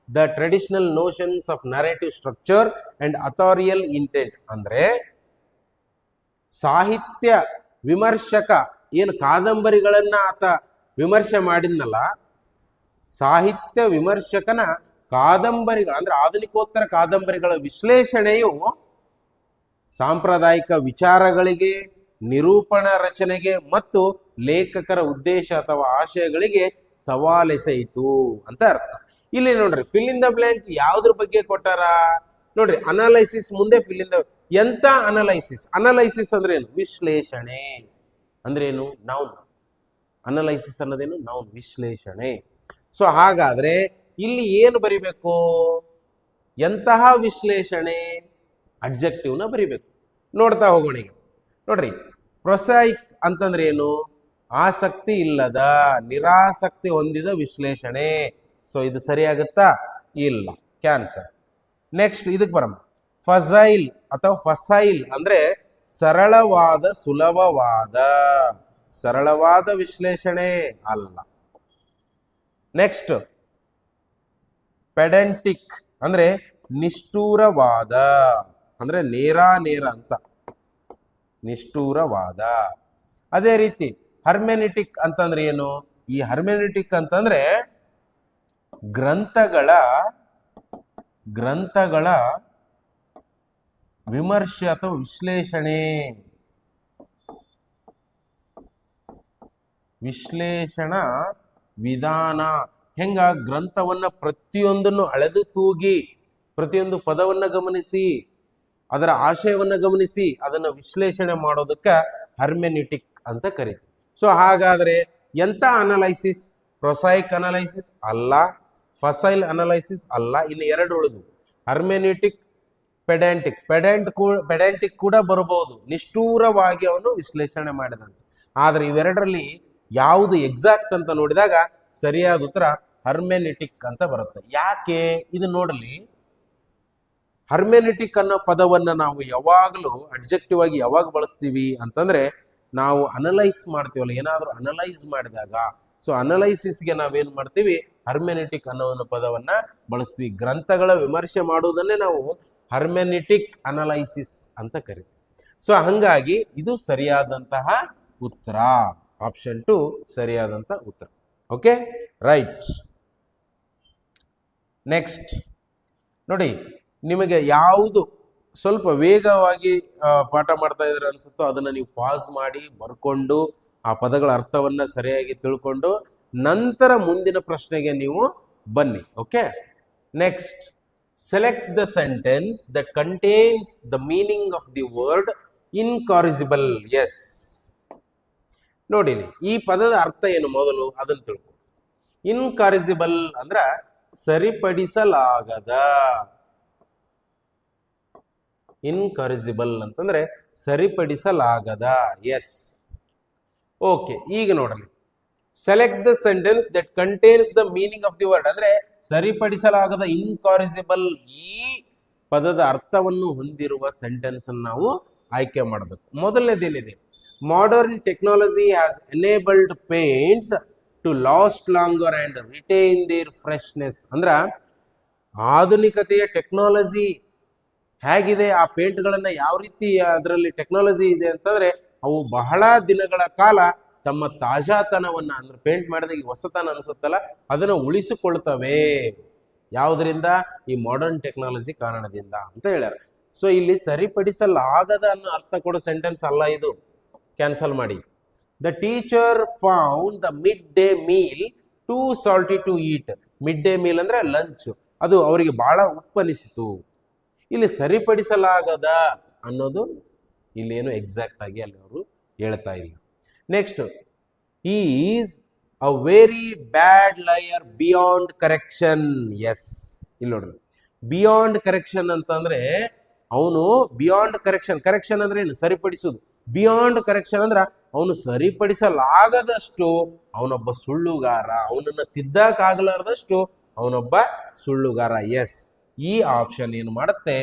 the traditional notions of narrative structure and authorial intent. ಅಂದ್ರೆ ಸಾಹಿತ್ಯ ವಿಮರ್ಶಕ ಏನು ಕಾದಂಬರಿಗಳನ್ನ ಆತ ವಿಮರ್ಶೆ ಮಾಡಿದ್ನಲ್ಲ, ಸಾಹಿತ್ಯ ವಿಮರ್ಶಕನ ಕಾದಂಬರಿಗಳು ಅಂದ್ರೆ ಆಧುನಿಕೋತ್ತರ ಕಾದಂಬರಿಗಳ ವಿಶ್ಲೇಷಣೆಯು ಸಾಂಪ್ರದಾಯಿಕ ವಿಚಾರಗಳಿಗೆ, ನಿರೂಪಣಾ ರಚನೆಗೆ ಮತ್ತು ಲೇಖಕರ ಉದ್ದೇಶ ಅಥವಾ ಆಶಯಗಳಿಗೆ ಸವಾಲೆಸೆಯಿತು ಅಂತ ಅರ್ಥ. ಇಲ್ಲಿ ನೋಡ್ರಿ, ಫಿಲ್ ಇನ್ ದ ಬ್ಲಾಂಕ್ ಯಾವ್ದ್ರ ಬಗ್ಗೆ ಕೊಟ್ಟಾರ ನೋಡ್ರಿ. ಅನಾಲೈಸಿಸ್ ಮುಂದೆ ಫಿಲ್ ಇನ್ ದ. ಎಂತ ಅನಲೈಸಿಸ್? ಅನಲೈಸಿಸ್ ಅಂದ್ರೆ ಏನು? ವಿಶ್ಲೇಷಣೆ ಅಂದ್ರೆ ಏನು? ನೌನ್. ಅನಲೈಸಿಸ್ ಅನ್ನೋದೇನು? ನೌನ್, ವಿಶ್ಲೇಷಣೆ. ಸೊ ಹಾಗಾದ್ರೆ ಇಲ್ಲಿ ಏನು ಬರಿಬೇಕು? ಎಂತಹ ವಿಶ್ಲೇಷಣೆ? ಅಡ್ಜೆಕ್ಟಿವ್ನ ಬರಿಬೇಕು. ನೋಡ್ತಾ ಹೋಗೋಣ ಈಗ. ನೋಡ್ರಿ, ಪ್ರೊಸೈಕ್ ಅಂತಂದ್ರೆ ಏನು? ಆಸಕ್ತಿ ಇಲ್ಲದ, ನಿರಾಸಕ್ತಿ ಹೊಂದಿದ ವಿಶ್ಲೇಷಣೆ. ಸೊ ಇದು ಸರಿಯಾಗುತ್ತಾ? ಇಲ್ಲ, ಕ್ಯಾನ್ಸರ್. ನೆಕ್ಸ್ಟ್, ಇದಕ್ಕೆ ಬರಮ್ಮ. ಫಸೈಲ್ ಅಥವಾ ಫಸೈಲ್ ಅಂದ್ರೆ ಸರಳವಾದ, ಸುಲಭವಾದ. ಸರಳವಾದ ವಿಶ್ಲೇಷಣೆ ಅಲ್ಲ. ನೆಕ್ಸ್ಟ್ ಪೆಡೆಂಟಿಕ್ ಅಂದ್ರೆ ನಿಷ್ಠೂರವಾದ, ಅಂದ್ರೆ ನೇರ ಅಂತ ನಿಷ್ಠೂರವಾದ. ಅದೇ ರೀತಿ ಹರ್ಮೆನೆಟಿಕ್ ಅಂತಂದ್ರೆ ಏನು? ಈ ಹರ್ಮೆನೆಟಿಕ್ ಅಂತಂದ್ರೆ ಗ್ರಂಥಗಳ ವಿಮರ್ಶೆ ಅಥವಾ ವಿಶ್ಲೇಷಣಾ ವಿಧಾನ. ಹೆಂಗ ಗ್ರಂಥವನ್ನ ಪ್ರತಿಯೊಂದನ್ನು ಅಳೆದು ತೂಗಿ, ಪ್ರತಿಯೊಂದು ಪದವನ್ನ ಗಮನಿಸಿ, ಅದರ ಆಶಯವನ್ನ ಗಮನಿಸಿ ಅದನ್ನ ವಿಶ್ಲೇಷಣೆ ಮಾಡೋದಕ್ಕೆ ಹರ್ಮೆನೆಟಿಕ್ ಅಂತ ಕರೀತೀವಿ. ಸೊ ಹಾಗಾದ್ರೆ ಎಂತ ಅನಲೈಸಿಸ್? ಪ್ರೊಸೈಕ್ ಅನಲೈಸಿಸ್ ಅಲ್ಲ, ಫಸೈಲ್ ಅನಲೈಸಿಸ್ ಅಲ್ಲ. ಇನ್ನು ಎರಡು ಉಳಿದು ಹರ್ಮೆನೆಟಿಕ್, ಪೆಡೆಂಟಿಕ್ ಕೂಡ ಬರಬಹುದು, ನಿಷ್ಠೂರವಾಗಿ ಅವನು ವಿಶ್ಲೇಷಣೆ ಮಾಡಿದಂತೆ. ಆದ್ರೆ ಇವೆರಡರಲ್ಲಿ ಯಾವುದು ಎಕ್ಸಾಕ್ಟ್ ಅಂತ ನೋಡಿದಾಗ ಸರಿಯಾದ ಉತ್ತರ ಹರ್ಮೆನೆಟಿಕ್ ಅಂತ ಬರುತ್ತೆ. ಯಾಕೆ? ಇದು ನೋಡಲಿ, ಹರ್ಮೆನೆಟಿಕ್ ಅನ್ನೋ ಪದವನ್ನ ನಾವು ಯಾವಾಗಲೂ ಅಡ್ಜೆಕ್ಟಿವ್ ಆಗಿ ಯಾವಾಗ ಬಳಸ್ತೀವಿ ಅಂತಂದ್ರೆ ನಾವು ಅನಲೈಸ್ ಮಾಡ್ತೀವಲ್ಲ, ಏನಾದ್ರೂ ಅನಲೈಸ್ ಮಾಡಿದಾಗ. ಸೊ ಅನಲೈಸಿಸ್ಗೆ ನಾವೇನ್ ಮಾಡ್ತೀವಿ? ಹರ್ಮೆನೆಟಿಕ್ ಅನ್ನೋ ಪದವನ್ನ ಬಳಸ್ತೀವಿ. ಗ್ರಂಥಗಳ ವಿಮರ್ಶೆ ಮಾಡುವುದನ್ನೇ ನಾವು ಹರ್ಮೆನೆಟಿಕ್ ಅನಲೈಸಿಸ್ ಅಂತ ಕರಿತೀವಿ. ಸೊ ಹಂಗಾಗಿ ಇದು ಸರಿಯಾದಂತಹ ಉತ್ತರ. ಆಪ್ಷನ್ 2 ಸರಿಯಾದಂತ ಉತ್ತರ. Okay, right. ನೆಕ್ಸ್ಟ್ ನೋಡಿ, ನಿಮಗೆ ಯಾವುದು ಸ್ವಲ್ಪ ವೇಗವಾಗಿ ಪಾಠ ಮಾಡ್ತಾ ಇದ್ರೆ ಅನ್ಸುತ್ತೋ ಅದನ್ನ ನೀವು ಪಾಸ್ ಮಾಡಿ ಬರ್ಕೊಂಡು ಆ ಪದಗಳ ಅರ್ಥವನ್ನ ಸರಿಯಾಗಿ ತಿಳ್ಕೊಂಡು ನಂತರ ಮುಂದಿನ ಪ್ರಶ್ನೆಗೆ ನೀವು ಬನ್ನಿ. Okay, next select the sentence that contains the meaning of the word incorrigible. Yes, ನೋಡಿ ಈ ಪದದ ಅರ್ಥ ಏನು ಮೊದಲು ಅದನ್ನು ತಿಳ್ಕೊ. ಇನ್ಕಾರಿಜಿಬಲ್ ಅಂದ್ರ ಸರಿಪಡಿಸಲಾಗದ. ಇನ್ಕಾರಿಜಿಬಲ್ ಅಂತಂದ್ರೆ ಸರಿಪಡಿಸಲಾಗದ. S, okay. ಈಗ ನೋಡಲಿ, select the sentence that contains the meaning of the word ಅಂದ್ರೆ ಸರಿಪಡಿಸಲಾಗದ, ಇನ್ಕಾರಿಜಿಬಲ್ ಈ ಪದದ ಅರ್ಥವನ್ನು ಹೊಂದಿರುವ ಸೆಂಟೆನ್ಸ್ ಅನ್ನು ನಾವು ಆಯ್ಕೆ ಮಾಡಬೇಕು. ಮೊದಲನೇದೇನಿದೆ? Modern technology has enabled paints to last longer and retain their freshness. ಅಂದ್ರ ಆಧುನಿಕತೆಯ ಟೆಕ್ನಾಲಜಿ ಹೇಗಿದೆ, ಆ ಪೇಂಟ್ಗಳನ್ನ ಯಾವ ರೀತಿ ಅದರಲ್ಲಿ ಟೆಕ್ನಾಲಜಿ ಇದೆ ಅಂತಂದ್ರೆ ಅವು ಬಹಳ ದಿನಗಳ ಕಾಲ ತಮ್ಮ ತಾಜಾತನವನ್ನ, ಅಂದ್ರೆ ಪೇಂಟ್ ಮಾಡಿದಾಗ ಹೊಸತನ ಅನಿಸುತ್ತಲ್ಲ ಅದನ್ನ ಉಳಿಸಿಕೊಳ್ತವೆ. ಯಾವುದರಿಂದ? ಈ ಮಾಡರ್ನ್ ಟೆಕ್ನಾಲಜಿ ಕಾರಣದಿಂದ ಅಂತ ಹೇಳ್ಯಾರ. ಸೊ ಇಲ್ಲಿ ಸರಿಪಡಿಸಲಾಗದ ಅನ್ನೋ ಅರ್ಥ ಕೊಡೋ ಸೆಂಟೆನ್ಸ್ ಅಲ್ಲ ಇದು, ಕ್ಯಾನ್ಸಲ್ ಮಾಡಿ. The teacher found the mid day meal too salty to eat. Mid day meal ಅಂದ್ರೆ ಲಂಚ್, ಅದು ಅವರಿಗೆ ಬಹಳ ಉಪ್ಪನಿಸಿತು. ಇಲ್ಲಿ ಸರಿಪಡಿಸಲಾಗದ ಅನ್ನೋದು ಇಲ್ಲೇನು ಎಕ್ಸಾಕ್ಟ್ ಆಗಿ ಅಲ್ಲಿ ಅವರು ಹೇಳ್ತಾ ಇಲ್ಲ. Next, is a very bad liar beyond correction. Yes, ಇಲ್ಲಿ ನೋಡ್ರಿ, ಬಿಯಾಂಡ್ ಕರೆಕ್ಷನ್ ಅಂತಂದ್ರೆ ಅವನು ಬಿಯಾಂಡ್ ಕರೆಕ್ಷನ್ ಅಂದ್ರೆ ಏನು? ಸರಿಪಡಿಸುವುದು. ಬಿಯಾಂಡ್ ಕರೆಕ್ಷನ್ ಅಂದ್ರ ಅವನು ಸರಿಪಡಿಸಲಾಗದಷ್ಟು ಅವನೊಬ್ಬ ಸುಳ್ಳುಗಾರ, ಅವನನ್ನ ತಿದ್ದಕ್ಕಾಗಲಾರದಷ್ಟು ಅವನೊಬ್ಬ ಸುಳ್ಳುಗಾರ. ಎಸ್, ಈ ಆಪ್ಷನ್ ಏನು ಮಾಡುತ್ತೆ?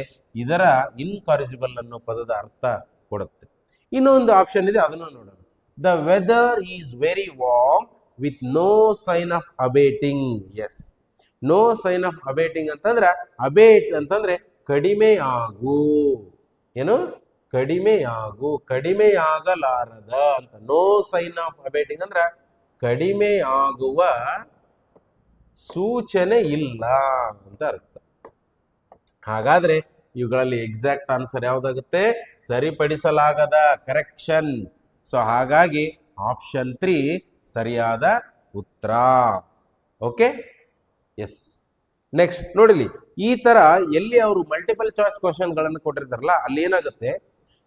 ಇದರ ಇನ್ಕಾರಿಜಿಬಲ್ ಅನ್ನೋ ಪದದ ಅರ್ಥ ಕೊಡುತ್ತೆ. ಇನ್ನೊಂದು ಆಪ್ಷನ್ ಇದೆ, ಅದನ್ನು ನೋಡೋಣ. The weather is very warm with no sign of abating. Yes, no sign of abating ಅಂತಂದ್ರ ಅಬೇಟ್ ಅಂತಂದ್ರೆ ಕಡಿಮೆ ಆಗು. ಏನು? ಕಡಿಮೆಯಾಗು, ಕಡಿಮೆಯಾಗಲಾರದ ಅಂತ. ನೋ ಸೈನ್ ಆಫ್ ಅಬೇಟಿಂಗ್ ಅಂದ್ರ ಕಡಿಮೆ ಆಗುವ ಸೂಚನೆ ಇಲ್ಲ ಅಂತ ಅರ್ಥ. ಹಾಗಾದ್ರೆ ಇವುಗಳಲ್ಲಿ ಎಕ್ಸಾಕ್ಟ್ ಆನ್ಸರ್ ಯಾವ್ದಾಗುತ್ತೆ? ಸರಿಪಡಿಸಲಾಗದ, ಕರೆಕ್ಷನ್. ಸೊ ಹಾಗಾಗಿ ಆಪ್ಷನ್ 3 ಸರಿಯಾದ ಉತ್ತರ. Okay, yes. ನೆಕ್ಸ್ಟ್ ನೋಡಿಲಿ, ಈ ತರ ಎಲ್ಲಿ ಅವರು ಮಲ್ಟಿಪಲ್ ಚಾಯ್ಸ್ ಕ್ವಶನ್ ಗಳನ್ನು ಕೊಟ್ಟಿರ್ತಾರಲ್ಲ ಅಲ್ಲಿ ಏನಾಗುತ್ತೆ,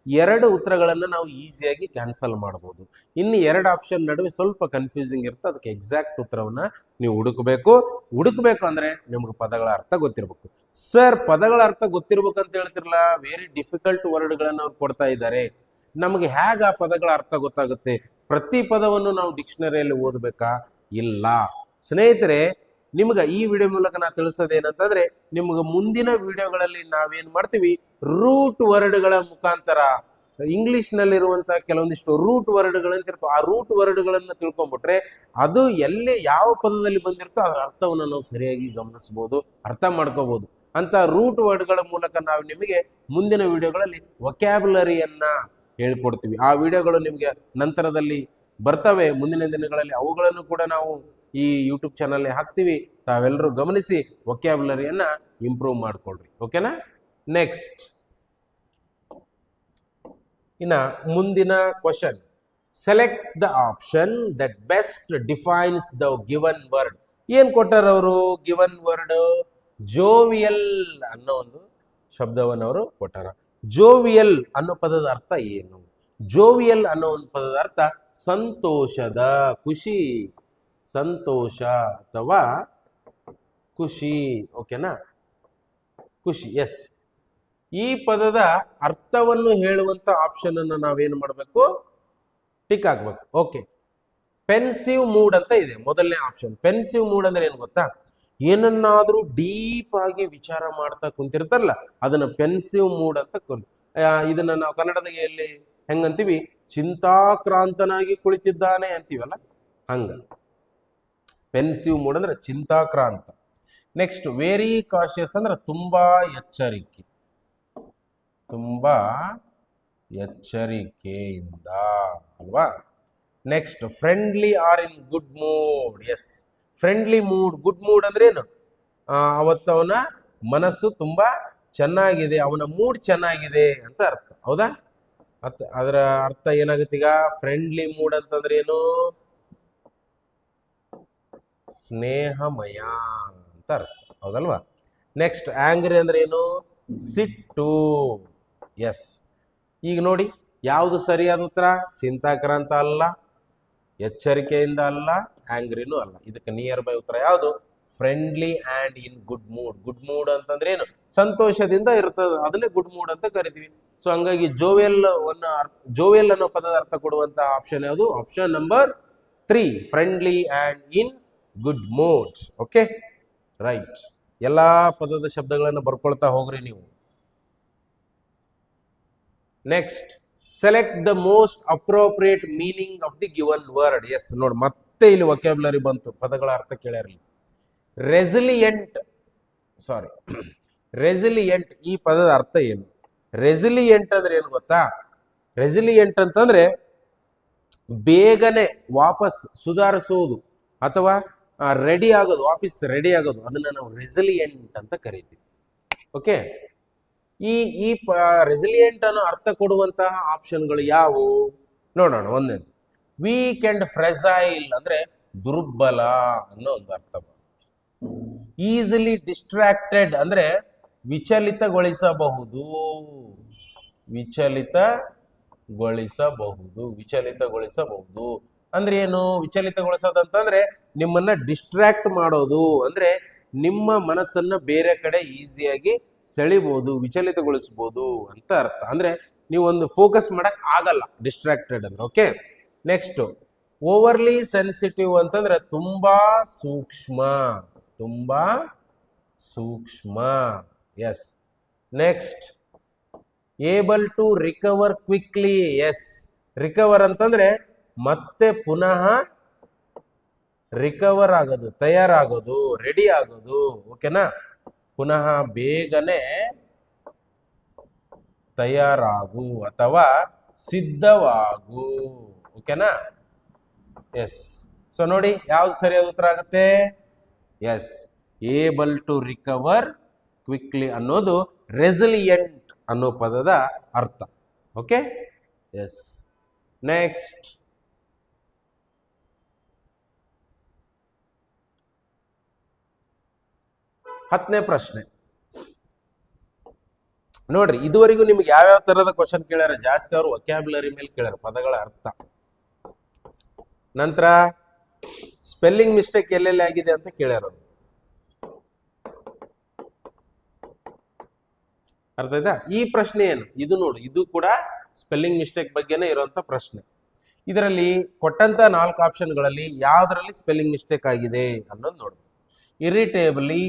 2 ಉತ್ತರಗಳನ್ನು ನಾವು ಈಸಿಯಾಗಿ ಕ್ಯಾನ್ಸಲ್ ಮಾಡಬಹುದು. ಇನ್ನು 2 ಆಪ್ಷನ್ ನಡುವೆ ಸ್ವಲ್ಪ ಕನ್ಫ್ಯೂಸಿಂಗ್ ಇರುತ್ತೆ, ಅದಕ್ಕೆ ಎಕ್ಸಾಕ್ಟ್ ಉತ್ತರವನ್ನ ನೀವು ಹುಡುಕಬೇಕು ಅಂದ್ರೆ ನಿಮ್ಗೆ ಪದಗಳ ಅರ್ಥ ಗೊತ್ತಿರಬೇಕು. ಸರ್, ಪದಗಳ ಅರ್ಥ ಗೊತ್ತಿರ್ಬೇಕಂತ ಹೇಳ್ತಿರಲ್ಲ, ವೆರಿ ಡಿಫಿಕಲ್ಟ್ ವರ್ಡ್ಗಳನ್ನ ಅವ್ರು ಕೊಡ್ತಾ ಇದ್ದಾರೆ, ನಮಗೆ ಹೇಗೆ ಆ ಪದಗಳ ಅರ್ಥ ಗೊತ್ತಾಗುತ್ತೆ? ಪ್ರತಿ ಪದವನ್ನು ನಾವು ಡಿಕ್ಷನರಿಯಲ್ಲಿ ಓದಬೇಕಾ? ಇಲ್ಲ ಸ್ನೇಹಿತರೆ. ನಿಮ್ಗೆ ಈ ವಿಡಿಯೋ ಮೂಲಕ ನಾ ತಿಳಿಸೋದೇನಂತಂದ್ರೆ, ನಿಮ್ಗೆ ಮುಂದಿನ ವಿಡಿಯೋಗಳಲ್ಲಿ ನಾವೇನ್ ಮಾಡ್ತೀವಿ, ರೂಟ್ ವರ್ಡ್ಗಳ ಮುಖಾಂತರ ಇಂಗ್ಲಿಷ್ನಲ್ಲಿರುವಂತಹ ಕೆಲವೊಂದಿಷ್ಟು ರೂಟ್ ವರ್ಡ್ಗಳಂತ ಇರ್ತವೆ. ಆ ರೂಟ್ ವರ್ಡ್ಗಳನ್ನ ತಿಳ್ಕೊಂಡ್ಬಿಟ್ರೆ ಅದು ಎಲ್ಲಿ ಯಾವ ಪದದಲ್ಲಿ ಬಂದಿರ್ತೋ ಅದರ ಅರ್ಥವನ್ನು ನಾವು ಸರಿಯಾಗಿ ಗಮನಿಸಬಹುದು, ಅರ್ಥ ಮಾಡ್ಕೋಬಹುದು. ಅಂತ ರೂಟ್ ವರ್ಡ್ಗಳ ಮೂಲಕ ನಾವು ನಿಮಗೆ ಮುಂದಿನ ವಿಡಿಯೋಗಳಲ್ಲಿ ವೊಕ್ಯಾಬ್ಯುಲರಿಯನ್ನ ಹೇಳ್ಕೊಡ್ತೀವಿ. ಆ ವಿಡಿಯೋಗಳು ನಿಮಗೆ ನಂತರದಲ್ಲಿ ಬರ್ತವೆ ಮುಂದಿನ ದಿನಗಳಲ್ಲಿ. ಅವುಗಳನ್ನು ಕೂಡ ನಾವು ಈ ಯೂಟ್ಯೂಬ್ ಚಾನಲ್ ಹಾಕ್ತೀವಿ. ತಾವೆಲ್ಲರೂ ಗಮನಿಸಿ ವೊಕ್ಯಾಬ್ಯುಲರಿಯನ್ನ ಇಂಪ್ರೂವ್ ಮಾಡ್ಕೊಳ್ರಿ. ಓಕೆನಾ? ನೆಕ್ಸ್ಟ್, ಇನ್ನ ಮುಂದಿನ question, select the option that best defines the given word. ಏನ್ ಕೊಟ್ಟಾರ ಅವರು? ಗಿವನ್ ವರ್ಡ್ ಜೋವಿಯಲ್ ಅನ್ನೋ ಒಂದು ಶಬ್ದವನ್ನು ಅವರು ಕೊಟ್ಟಾರ. ಜೋವಿಯಲ್ ಅನ್ನೋ ಪದದ ಅರ್ಥ ಏನು? ಜೋವಿಯಲ್ ಅನ್ನೋ ಒಂದು ಪದದ ಅರ್ಥ ಸಂತೋಷದ, ಖುಷಿ, ಸಂತೋಷ ಅಥವಾ ಖುಷಿ. ಓಕೆನಾ? ಖುಷಿ. ಎಸ್, ಈ ಪದದ ಅರ್ಥವನ್ನು ಹೇಳುವಂತ ಆಪ್ಷನ್ ಅನ್ನು ನಾವೇನು ಮಾಡಬೇಕು? ಟಿಕ್ ಹಾಕ್ಬೇಕು. ಓಕೆ, ಪೆನ್ಸಿವ್ ಮೂಡ್ ಅಂತ ಇದೆ ಮೊದಲನೇ ಆಪ್ಷನ್. ಪೆನ್ಸಿವ್ ಮೂಡ್ ಅಂದ್ರೆ ಏನು ಗೊತ್ತಾ? ಏನನ್ನಾದ್ರೂ ಡೀಪ್ ಆಗಿ ವಿಚಾರ ಮಾಡ್ತಾ ಕುಂತಿರ್ತಾರಲ್ಲ ಅದನ್ನ ಪೆನ್ಸಿವ್ ಮೂಡ್ ಅಂತ ಇದನ್ನ ನಾವು ಕನ್ನಡದಾಗ ಎಲ್ಲಿ ಹೆಂಗಂತೀವಿ? ಚಿಂತಾಕ್ರಾಂತನಾಗಿ ಕುಳಿತಿದ್ದಾನೆ ಅಂತೀವಲ್ಲ, ಹಂಗ ಪೆನ್ಸಿವ್ ಮೂಡ್ ಅಂದ್ರೆ ಚಿಂತಾಕ್ರಾಂತ. ನೆಕ್ಸ್ಟ್, ವೆರಿ ಕಾಶಿಯಸ್ ಅಂದ್ರೆ ತುಂಬಾ ಎಚ್ಚರಿಕೆ, ತುಂಬಾ ಎಚ್ಚರಿಕೆಯಿಂದ, ಅಲ್ವಾ? Next, friendly or in good mood. Yes, friendly mood. Good mood ಅಂದ್ರೆ ಏನು? ಅವತ್ತು ಅವನ ಮನಸ್ಸು ತುಂಬಾ ಚೆನ್ನಾಗಿದೆ, ಅವನ ಮೂಡ್ ಚೆನ್ನಾಗಿದೆ ಅಂತ ಅರ್ಥ. ಹೌದಾ? ಅದರ ಅರ್ಥ ಏನಾಗುತ್ತೆ ಈಗ? ಫ್ರೆಂಡ್ಲಿ ಮೂಡ್ ಅಂತಂದ್ರೆ ಏನು? ಸ್ನೇಹಮಯ ಅಂತ ಅರ್ಥ. ಹೌದಲ್ವಾ? ನೆಕ್ಸ್ಟ್, ಆಂಗ್ರಿ ಅಂದ್ರೆ ಏನು? ಸಿಟ್ಟು. ಎಸ್, ಈಗ ನೋಡಿ ಯಾವುದು ಸರಿಯಾದ ಉತ್ತರ? ಚಿಂತಾಕ್ರಾಂತ ಅಲ್ಲ, ಎಚ್ಚರಿಕೆಯಿಂದ ಅಲ್ಲ, ಆಂಗ್ರಿನೂ ಅಲ್ಲ. ಇದಕ್ಕೆ ನಿಯರ್ ಬೈ ಉತ್ತರ ಯಾವುದು? Friendly and in good mood. Good mood ಅಂತಂದ್ರೆ ಏನು? ಸಂತೋಷದಿಂದ ಇರ್ತದೆ, ಅದನ್ನೇ ಗುಡ್ ಮೂಡ್ ಅಂತ ಕರಿತೀವಿ. ಸೊ ಹಂಗಾಗಿ ಜೋವೆಲ್ ಅನ್ನೋ ಪದದ ಅರ್ಥ ಕೊಡುವಂತ ಆಪ್ಷನ್ ಯಾವುದು? Option number 3, friendly and in good mood. Okay, right. ಎಲ್ಲಾ ಪದದ ಶಬ್ದಗಳನ್ನು ಬರ್ಕೊಳ್ತಾ ಹೋಗ್ರಿ ನೀವು. Next, select the most appropriate meaning of the given word. Yes, ನೋಡಿ ಮತ್ತೆ ಇಲ್ಲಿ ವೊಕ್ಯಾಬ್ಯುಲರಿ ಬಂತು, ಪದಗಳ ಅರ್ಥ ಕೇಳಿರಲಿ. ರೆಸಿಲಿಯಂಟ್, ಸಾರಿ, ರೆಸಿಲಿಯಂಟ್, ಈ ಪದದ ಅರ್ಥ ಏನು? ರೆಸಿಲಿಯಂಟ್ ಅಂದ್ರೆ ಏನು ಗೊತ್ತಾ? ರೆಸಿಲಿಯಂಟ್ ಅಂತಂದ್ರೆ ಬೇಗನೆ ವಾಪಸ್ ಸುಧಾರಿಸುವುದು ಅಥವಾ ರೆಡಿ ಆಗೋದು, ವಾಪಸ್ ರೆಡಿ ಆಗೋದು, ಅದನ್ನ ನಾವು ರೆಸಿಲಿಯಂಟ್ ಅಂತ ಕರಿತೀವಿ. ಓಕೆ, ಈ ರೆಸಿಲಿಯಂಟ್ ಅನ್ನೋ ಅರ್ಥ ಕೊಡುವಂತಹ ಆಪ್ಷನ್ಗಳು ಯಾವುವು ನೋಡೋಣ. ಒಂದೇನು, ವೀಕ್ ಅಂಡ್ ಫ್ರೆಸೈಲ್ ಅಂದ್ರೆ ದುರ್ಬಲ ಅನ್ನೋ ಒಂದು ಅರ್ಥ. ಈಸಿಲಿ ಡಿಸ್ಟ್ರಾಕ್ಟೆಡ್ ಅಂದ್ರೆ ವಿಚಲಿತಗೊಳಿಸಬಹುದು, ವಿಚಲಿತಗೊಳಿಸಬಹುದು ಅಂದ್ರೆ ಏನು? ವಿಚಲಿತಗೊಳಿಸೋದಂತಂದ್ರೆ ನಿಮ್ಮನ್ನ ಡಿಸ್ಟ್ರಾಕ್ಟ್ ಮಾಡೋದು, ಅಂದ್ರೆ ನಿಮ್ಮ ಮನಸ್ಸನ್ನ ಬೇರೆ ಕಡೆ ಈಸಿಯಾಗಿ ಸೆಳಿಬಹುದು, ವಿಚಲಿತಗೊಳಿಸಬಹುದು ಅಂತ ಅರ್ಥ. ಅಂದ್ರೆ ನೀವು ಒಂದು ಫೋಕಸ್ ಮಾಡಕ್ ಆಗಲ್ಲ ಡಿಸ್ಟ್ರಾಕ್ಟೆಡ್ ಅಂದ್ರೆ. ಓಕೆ, ನೆಕ್ಸ್ಟ್, ಓವರ್ಲಿ ಸೆನ್ಸಿಟಿವ್ ಅಂತಂದ್ರೆ ತುಂಬಾ ಸೂಕ್ಷ್ಮ, ತುಂಬಾ ಸೂಕ್ಷ್ಮ. Yes, next, able to recover quickly. Yes, recover ಅಂತಂದ್ರೆ ಮತ್ತೆ ಪುನಃ ರಿಕವರ್ ಆಗೋದು, ತಯಾರಾಗೋದು, ರೆಡಿ ಆಗೋದು. ಓಕೆನಾ? ಪುನಃ ಬೇಗನೆ ತಯಾರಾಗು ಅಥವಾ ಸಿದ್ಧವಾಗು. ಓಕೆನಾ? ಎಸ್, ಸೊ ನೋಡಿ ಯಾವ್ದು ಸರಿಯಾದ ಉತ್ತರ ಆಗುತ್ತೆ? Yes, able to recover quickly ಅನ್ನೋದು ರೆಸಿಲಿಯಂಟ್ ಅನ್ನೋ ಪದದ ಅರ್ಥ. Okay, yes. ನೆಕ್ಸ್ಟ್, ಹತ್ತನೇ ಪ್ರಶ್ನೆ ನೋಡ್ರಿ. ಇದುವರೆಗೂ ನಿಮ್ಗೆ ಯಾವ್ಯಾವ ತರದ ಕ್ವಶನ್ ಕೇಳ್ಯಾರ? ಜಾಸ್ತಿ ಅವರು ವೊಕ್ಯಾಬ್ಯುಲರಿ ಮೇಲೆ ಕೇಳ್ಯಾರ, ಪದಗಳ ಅರ್ಥ. ನಂತರ ಸ್ಪೆಲ್ಲಿಂಗ್ ಮಿಸ್ಟೇಕ್ ಎಲ್ಲೆಲ್ಲಿ ಆಗಿದೆ ಅಂತ ಕೇಳ್ಯಾರ. ಅರ್ಥ ಆಯ್ತಾ? ಈ ಪ್ರಶ್ನೆ ಏನು ಇದು? ನೋಡು, ಇದು ಕೂಡ ಸ್ಪೆಲ್ಲಿಂಗ್ ಮಿಸ್ಟೇಕ್ ಬಗ್ಗೆನೇ ಇರುವಂತ ಪ್ರಶ್ನೆ. ಇದರಲ್ಲಿ ಕೊಟ್ಟಂತ 4 ಆಪ್ಷನ್ಗಳಲ್ಲಿ ಯಾವ್ದ್ರಲ್ಲಿ ಸ್ಪೆಲ್ಲಿಂಗ್ ಮಿಸ್ಟೇಕ್ ಆಗಿದೆ ಅನ್ನೋದು ನೋಡು. ಇರಿಟೇಬಲಿ,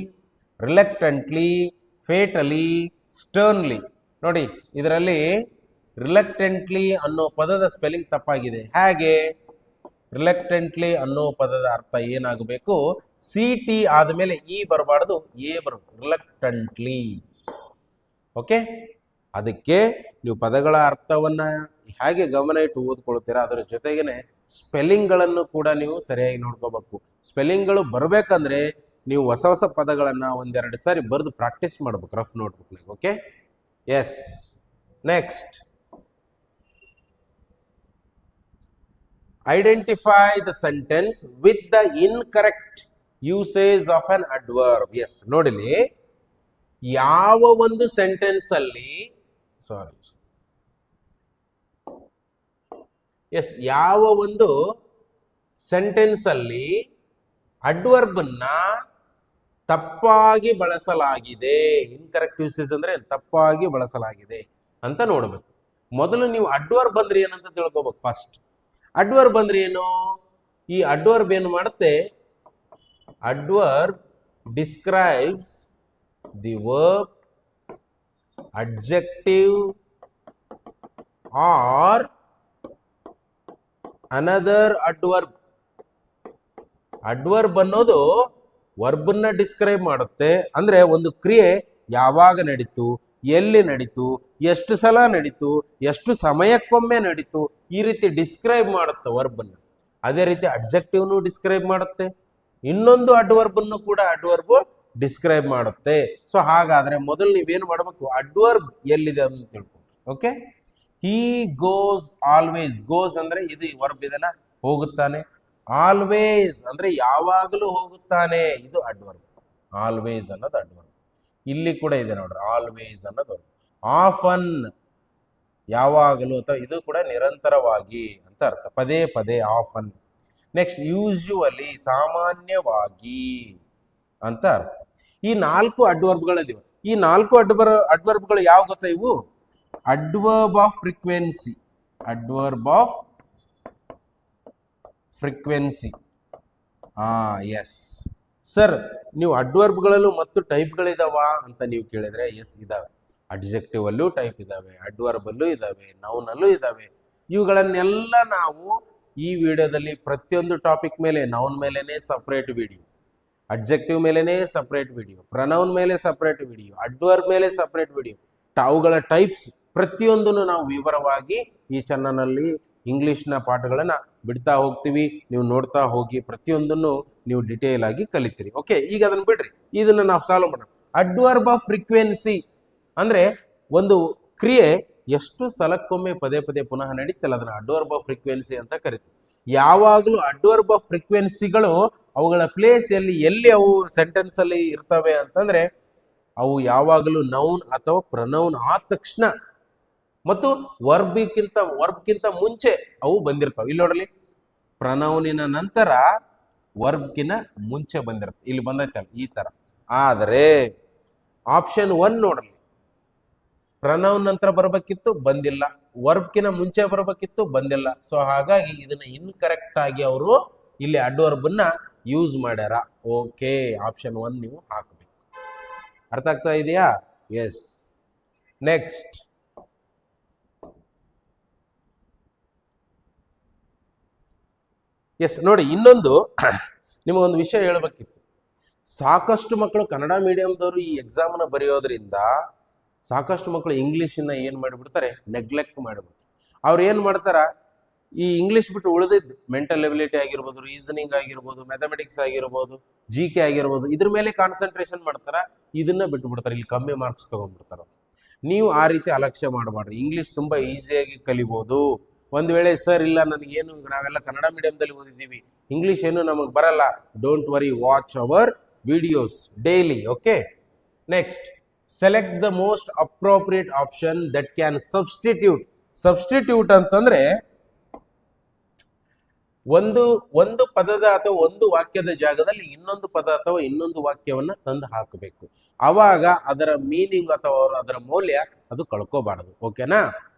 ರಿಲೆಕ್ಟೆಂಟ್ಲಿ, ಫೇಟಲಿ, ಸ್ಟರ್ನ್ಲಿ. ನೋಡಿ, ಇದರಲ್ಲಿ ರಿಲಕ್ಟೆಂಟ್ಲಿ ಅನ್ನೋ ಪದದ ಸ್ಪೆಲ್ಲಿಂಗ್ ತಪ್ಪಾಗಿದೆ. ಹೇಗೆ? ರಿಲಕ್ಟೆಂಟ್ಲಿ ಅನ್ನೋ ಪದದ ಅರ್ಥ ಏನಾಗಬೇಕು? ಸಿ ಟಿ ಆದಮೇಲೆ ಇ ಬರಬಾರ್ದು, ಎ ಬರಬೇಕು. ರಿಲಕ್ಟೆಂಟ್ಲಿ. ಓಕೆ, ಅದಕ್ಕೆ ನೀವು ಪದಗಳ ಅರ್ಥವನ್ನ ಹೇಗೆ ಗಮನ ಇಟ್ಟು ಓದ್ಕೊಳ್ತೀರಾ, ಅದರ ಜೊತೆಗೇನೆ ಸ್ಪೆಲ್ಲಿಂಗ್ಗಳನ್ನು ಕೂಡ ನೀವು ಸರಿಯಾಗಿ ನೋಡ್ಕೋಬೇಕು. ಸ್ಪೆಲ್ಲಿಂಗ್ಗಳು ಬರಬೇಕಂದ್ರೆ ನೀವು ಹೊಸ ಹೊಸ ಪದಗಳನ್ನ ಒಂದೆರಡು ಸಾರಿ ಬರೆದು ಪ್ರಾಕ್ಟೀಸ್ ಮಾಡ್ಬೇಕು ರಫ್ ನೋಟ್ಬುಕ್ನಾಗ. Okay, yes. Next, identify the sentence with the incorrect usage of an adverb. Yes, ನೋಡಿಲಿ, ಯಾವ ಒಂದು ಸೆಂಟೆನ್ಸ್ ಅಲ್ಲಿ ಯಾವ ಒಂದು ಸೆಂಟೆನ್ಸ್ ಅಲ್ಲಿ ಅಡ್ವರ್ಬ್ ಅನ್ನ ತಪ್ಪಾಗಿ ಬಳಸಲಾಗಿದೆ, ಇನ್ಕರೆಕ್ಟ್ ಯೂಸೇಜ್ ಅಂದ್ರೆ ತಪ್ಪಾಗಿ ಬಳಸಲಾಗಿದೆ ಅಂತ ನೋಡ್ಬೇಕು. ಮೊದಲು ನೀವು ಅಡ್ವರ್ಬ್ ಅಂದ್ರೆ ಏನಂತ ತಿಳ್ಕೊಬೇಕು. ಫಸ್ಟ್ ಅಡ್ವರ್ಬ್ ಅಂದ್ರೆ ಏನು? ಈ ಅಡ್ವರ್ಬ್ ಏನು ಮಾಡುತ್ತೆ? Adverb describes the verb, adjective or another adverb. Adverb ಅನ್ನೋದು ವರ್ಬ್ ಅನ್ನ ಡಿಸ್ಕ್ರೈಬ್ ಮಾಡುತ್ತೆ. ಅಂದ್ರೆ ಒಂದು ಕ್ರಿಯೆ ಯಾವಾಗ ನಡೀತು, ಎಲ್ಲಿ ನಡೀತು, ಎಷ್ಟು ಸಲ ನಡೀತು, ಎಷ್ಟು ಸಮಯಕ್ಕೊಮ್ಮೆ ನಡೀತು, ಈ ರೀತಿ ಡಿಸ್ಕ್ರೈಬ್ ಮಾಡುತ್ತೆ ವರ್ಬ್ ಅನ್ನ. ಅದೇ ರೀತಿ ಅಡ್ಜೆಕ್ಟಿವ್ನು ಡಿಸ್ಕ್ರೈಬ್ ಮಾಡುತ್ತೆ, ಇನ್ನೊಂದು ಅಡ್ವರ್ಬ್ ಅನ್ನು ಕೂಡ ಅಡ್ವರ್ಬ್ ಡಿಸ್ಕ್ರೈಬ್ ಮಾಡುತ್ತೆ. ಸೊ ಹಾಗಾದ್ರೆ ಮೊದಲು ನೀವೇನು ಮಾಡಬೇಕು? ಅಡ್ವರ್ಬ್ ಎಲ್ಲಿದೆ ಅಂತ ತಿಳ್ಕೊಂಡು. Okay, he goes always. Goes ಅಂದ್ರೆ ಇದು ವರ್ಬ್ ಇದನ್ನ, ಹೋಗುತ್ತಾನೆ. ಆಲ್ವೇಸ್ ಅಂದ್ರೆ ಯಾವಾಗಲೂ ಹೋಗುತ್ತಾನೆ, ಇದು ಅಡ್ವರ್ಬ್. ಆಲ್ವೇಸ್ ಅನ್ನೋದು ಅಡ್ವರ್ಬ್. ಇಲ್ಲಿ ಕೂಡ ಇದೆ ನೋಡ್ರಿ, ಆಲ್ವೇಸ್ ಅನ್ನೋದು. ಆಫನ್ ಯಾವಾಗಲೂ, ಅಥವಾ ಇದು ಕೂಡ ನಿರಂತರವಾಗಿ ಅಂತ ಅರ್ಥ, ಪದೇ ಪದೇ, ಆಫನ್. ನೆಕ್ಸ್ಟ್, ಯೂಶುವಲಿ ಸಾಮಾನ್ಯವಾಗಿ ಅಂತ ಅರ್ಥ. ಈ 4 ಅಡ್ವರ್ಬ್ಗಳಿವೆ. ಈ 4 ಅಡ್ವರ್ಬ್ಗಳು ಯಾವ ಗೊತ್ತಾ? ಇವು adverb off frequency. Adverb off frequency. Yes sir, ನೀವು ಅಡ್ವರ್ಬ್ಗಳಲ್ಲೂ ಮತ್ತು ಟೈಪ್ಗಳಿದಾವ ಅಂತ ನೀವು ಕೇಳಿದ್ರೆ, ಎಸ್ ಇದಾವೆ. ಅಡ್ಜೆಕ್ಟಿವ್ ಅಲ್ಲೂ ಟೈಪ್ ಇದಾವೆ, ಅಡ್ವರ್ಬ್ ಅಲ್ಲೂ ಇದಾವೆ, ನೌನ್ ಅಲ್ಲೂ ಇದಾವೆ. ಇವುಗಳನ್ನೆಲ್ಲ ನಾವು ಈ ವಿಡಿಯೋದಲ್ಲಿ ಪ್ರತಿಯೊಂದು ಟಾಪಿಕ್ ಮೇಲೆ, ನೌನ್ ಮೇಲೆನೆ ಸಪರೇಟ್ ವಿಡಿಯೋ, ಅಡ್ಜೆಕ್ಟಿವ್ ಮೇಲೆನೆ ಸಪರೇಟ್ ವಿಡಿಯೋ, ಪ್ರನೌನ್ ಮೇಲೆ ಸಪರೇಟ್ ವಿಡಿಯೋ, ಅಡ್ವರ್ಬ್ ಮೇಲೆ ಸಪರೇಟ್ ವಿಡಿಯೋ, ಅವುಗಳ ಟೈಪ್ಸ್ ಪ್ರತಿಯೊಂದನ್ನು ನಾವು ವಿವರವಾಗಿ ಈ ಚಾನಲ್ನಲ್ಲಿ ಇಂಗ್ಲಿಷ್ನ ಪಾಠಗಳನ್ನ ಬಿಡ್ತಾ ಹೋಗ್ತೀವಿ. ನೀವು ನೋಡ್ತಾ ಹೋಗಿ ಪ್ರತಿಯೊಂದನ್ನು ನೀವು ಡಿಟೇಲ್ ಆಗಿ ಕಲಿತೀರಿ. ಓಕೆ, ಈಗ ಅದನ್ನ ಬಿಡ್ರಿ, ಇದನ್ನ ನಾವು ಸಾಲ್ವ್ ಮಾಡೋಣ. ಅಡ್ವರ್ಬ್ ಆಫ್ ಫ್ರೀಕ್ವೆನ್ಸಿ ಅಂದ್ರೆ ಒಂದು ಕ್ರಿಯೆ ಎಷ್ಟು ಸಲಕ್ಕೊಮ್ಮೆ ಪದೇ ಪದೇ ಪುನಃ ನಡೀತಲ್ಲ, ಅದನ್ನ ಅಡ್ವರ್ಬ್ ಆಫ್ ಫ್ರೀಕ್ವೆನ್ಸಿ ಅಂತ ಕರಿತೀವಿ. ಯಾವಾಗಲೂ ಅಡ್ವರ್ಬ್ ಆಫ್ ಫ್ರೀಕ್ವೆನ್ಸಿಗಳು ಅವುಗಳ ಪ್ಲೇಸ್ ಎಲ್ಲಿ ಅವು ಸೆಂಟೆನ್ಸ್ ಅಲ್ಲಿ ಇರ್ತವೆ ಅಂತಂದ್ರೆ, ಅವು ಯಾವಾಗಲೂ ನೌನ್ ಅಥವಾ ಪ್ರನೌನ್ ಆದ ತಕ್ಷಣ ಮತ್ತು ವರ್ಬ್ಗಿಂತ ಮುಂಚೆ ಅವು ಬಂದಿರ್ತಾವೆ. ಇಲ್ಲಿ ನೋಡಲಿ, ಪ್ರನೌನಿನ ನಂತರ ವರ್ಬ್ಕಿನ ಮುಂಚೆ ಬಂದಿರುತ್ತೆ. ಇಲ್ಲಿ ಬಂದೈತಲ್ಲ ಈ ತರ. ಆದರೆ ಆಪ್ಷನ್ 1 ನೋಡಲಿ, ಪ್ರನೌನ್ ನಂತರ ಬರಬೇಕಿತ್ತು, ಬಂದಿಲ್ಲ. ವರ್ಬ್ಕಿನ ಮುಂಚೆ ಬರಬೇಕಿತ್ತು, ಬಂದಿಲ್ಲ. ಸೊ ಹಾಗಾಗಿ ಇದನ್ನ ಇನ್ಕರೆಕ್ಟ್ ಆಗಿ ಅವರು ಇಲ್ಲಿ ಅಡ್ವರ್ಬ್ ಅನ್ನ ಯೂಸ್ ಮಾಡ್ಯಾರ. ಓಕೆ, ಆಪ್ಷನ್ 1 ನೀವು ಹಾಕಬೇಕು. ಅರ್ಥ ಆಗ್ತಾ ಇದೆಯಾ? ಎಸ್. ನೆಕ್ಸ್ಟ್, ಎಸ್ ನೋಡಿ, ಇನ್ನೊಂದು ನಿಮಗೊಂದು ವಿಷಯ ಹೇಳಬೇಕಿತ್ತು. ಸಾಕಷ್ಟು ಮಕ್ಕಳು ಕನ್ನಡ ಮೀಡಿಯಂದವರು ಈ ಎಕ್ಸಾಮ್ನ ಬರೆಯೋದ್ರಿಂದ ಸಾಕಷ್ಟು ಮಕ್ಕಳು ಇಂಗ್ಲೀಷನ್ನ ಏನು ಮಾಡಿಬಿಡ್ತಾರೆ, ನೆಗ್ಲೆಕ್ಟ್ ಮಾಡಿಬಿಡ್ತಾರೆ. ಅವ್ರು ಏನು ಮಾಡ್ತಾರ, ಈ ಇಂಗ್ಲೀಷ್ ಬಿಟ್ಟು ಉಳಿದಿದ್ದು ಮೆಂಟಲ್ ಎಬಿಲಿಟಿ ಆಗಿರ್ಬೋದು, ರೀಸನಿಂಗ್ ಆಗಿರ್ಬೋದು, ಮ್ಯಾಥಮೆಟಿಕ್ಸ್ ಆಗಿರ್ಬೋದು, GK ಆಗಿರ್ಬೋದು, ಇದ್ರ ಮೇಲೆ ಕಾನ್ಸಂಟ್ರೇಷನ್ ಮಾಡ್ತಾರ, ಇದನ್ನ ಬಿಟ್ಟು ಬಿಡ್ತಾರೆ. ಇಲ್ಲಿ ಕಮ್ಮಿ ಮಾರ್ಕ್ಸ್ ತಗೊಂಡ್ಬಿಡ್ತಾರ. ನೀವು ಆ ರೀತಿ ಅಲಕ್ಷ್ಯ ಮಾಡಬಾರ್ದು. ಇಂಗ್ಲೀಷ್ ತುಂಬಾ ಈಸಿಯಾಗಿ ಕಲಿಬೋದು. ಒಂದು ವೇಳೆ ಸರ್ ಇಲ್ಲ ನನಗೇನು, ನಾವೆಲ್ಲ ಕನ್ನಡ ಮೀಡಿಯಂದಲ್ಲಿ ಓದಿದ್ದೀವಿ, ಇಂಗ್ಲೀಷ್ ಏನು ನಮಗೆ ಬರಲ್ಲ, don't worry, watch hour videos daily. Okay, next, select the most appropriate option that can substitute. Substitute ಅಂತಂದ್ರೆ ಒಂದು ಪದದ ಅಥವಾ ಒಂದು ವಾಕ್ಯದ ಜಾಗದಲ್ಲಿ ಇನ್ನೊಂದು ಪದ ಅಥವಾ ಇನ್ನೊಂದು ವಾಕ್ಯವನ್ನ ತಂದು ಹಾಕಬೇಕು. ಆವಾಗ ಅದರ ಮೀನಿಂಗ್ ಅಥವಾ ಅದರ ಮೌಲ್ಯ ಅದು ಕಳ್ಕೋಬಾರದು. ಓಕೆನಾ?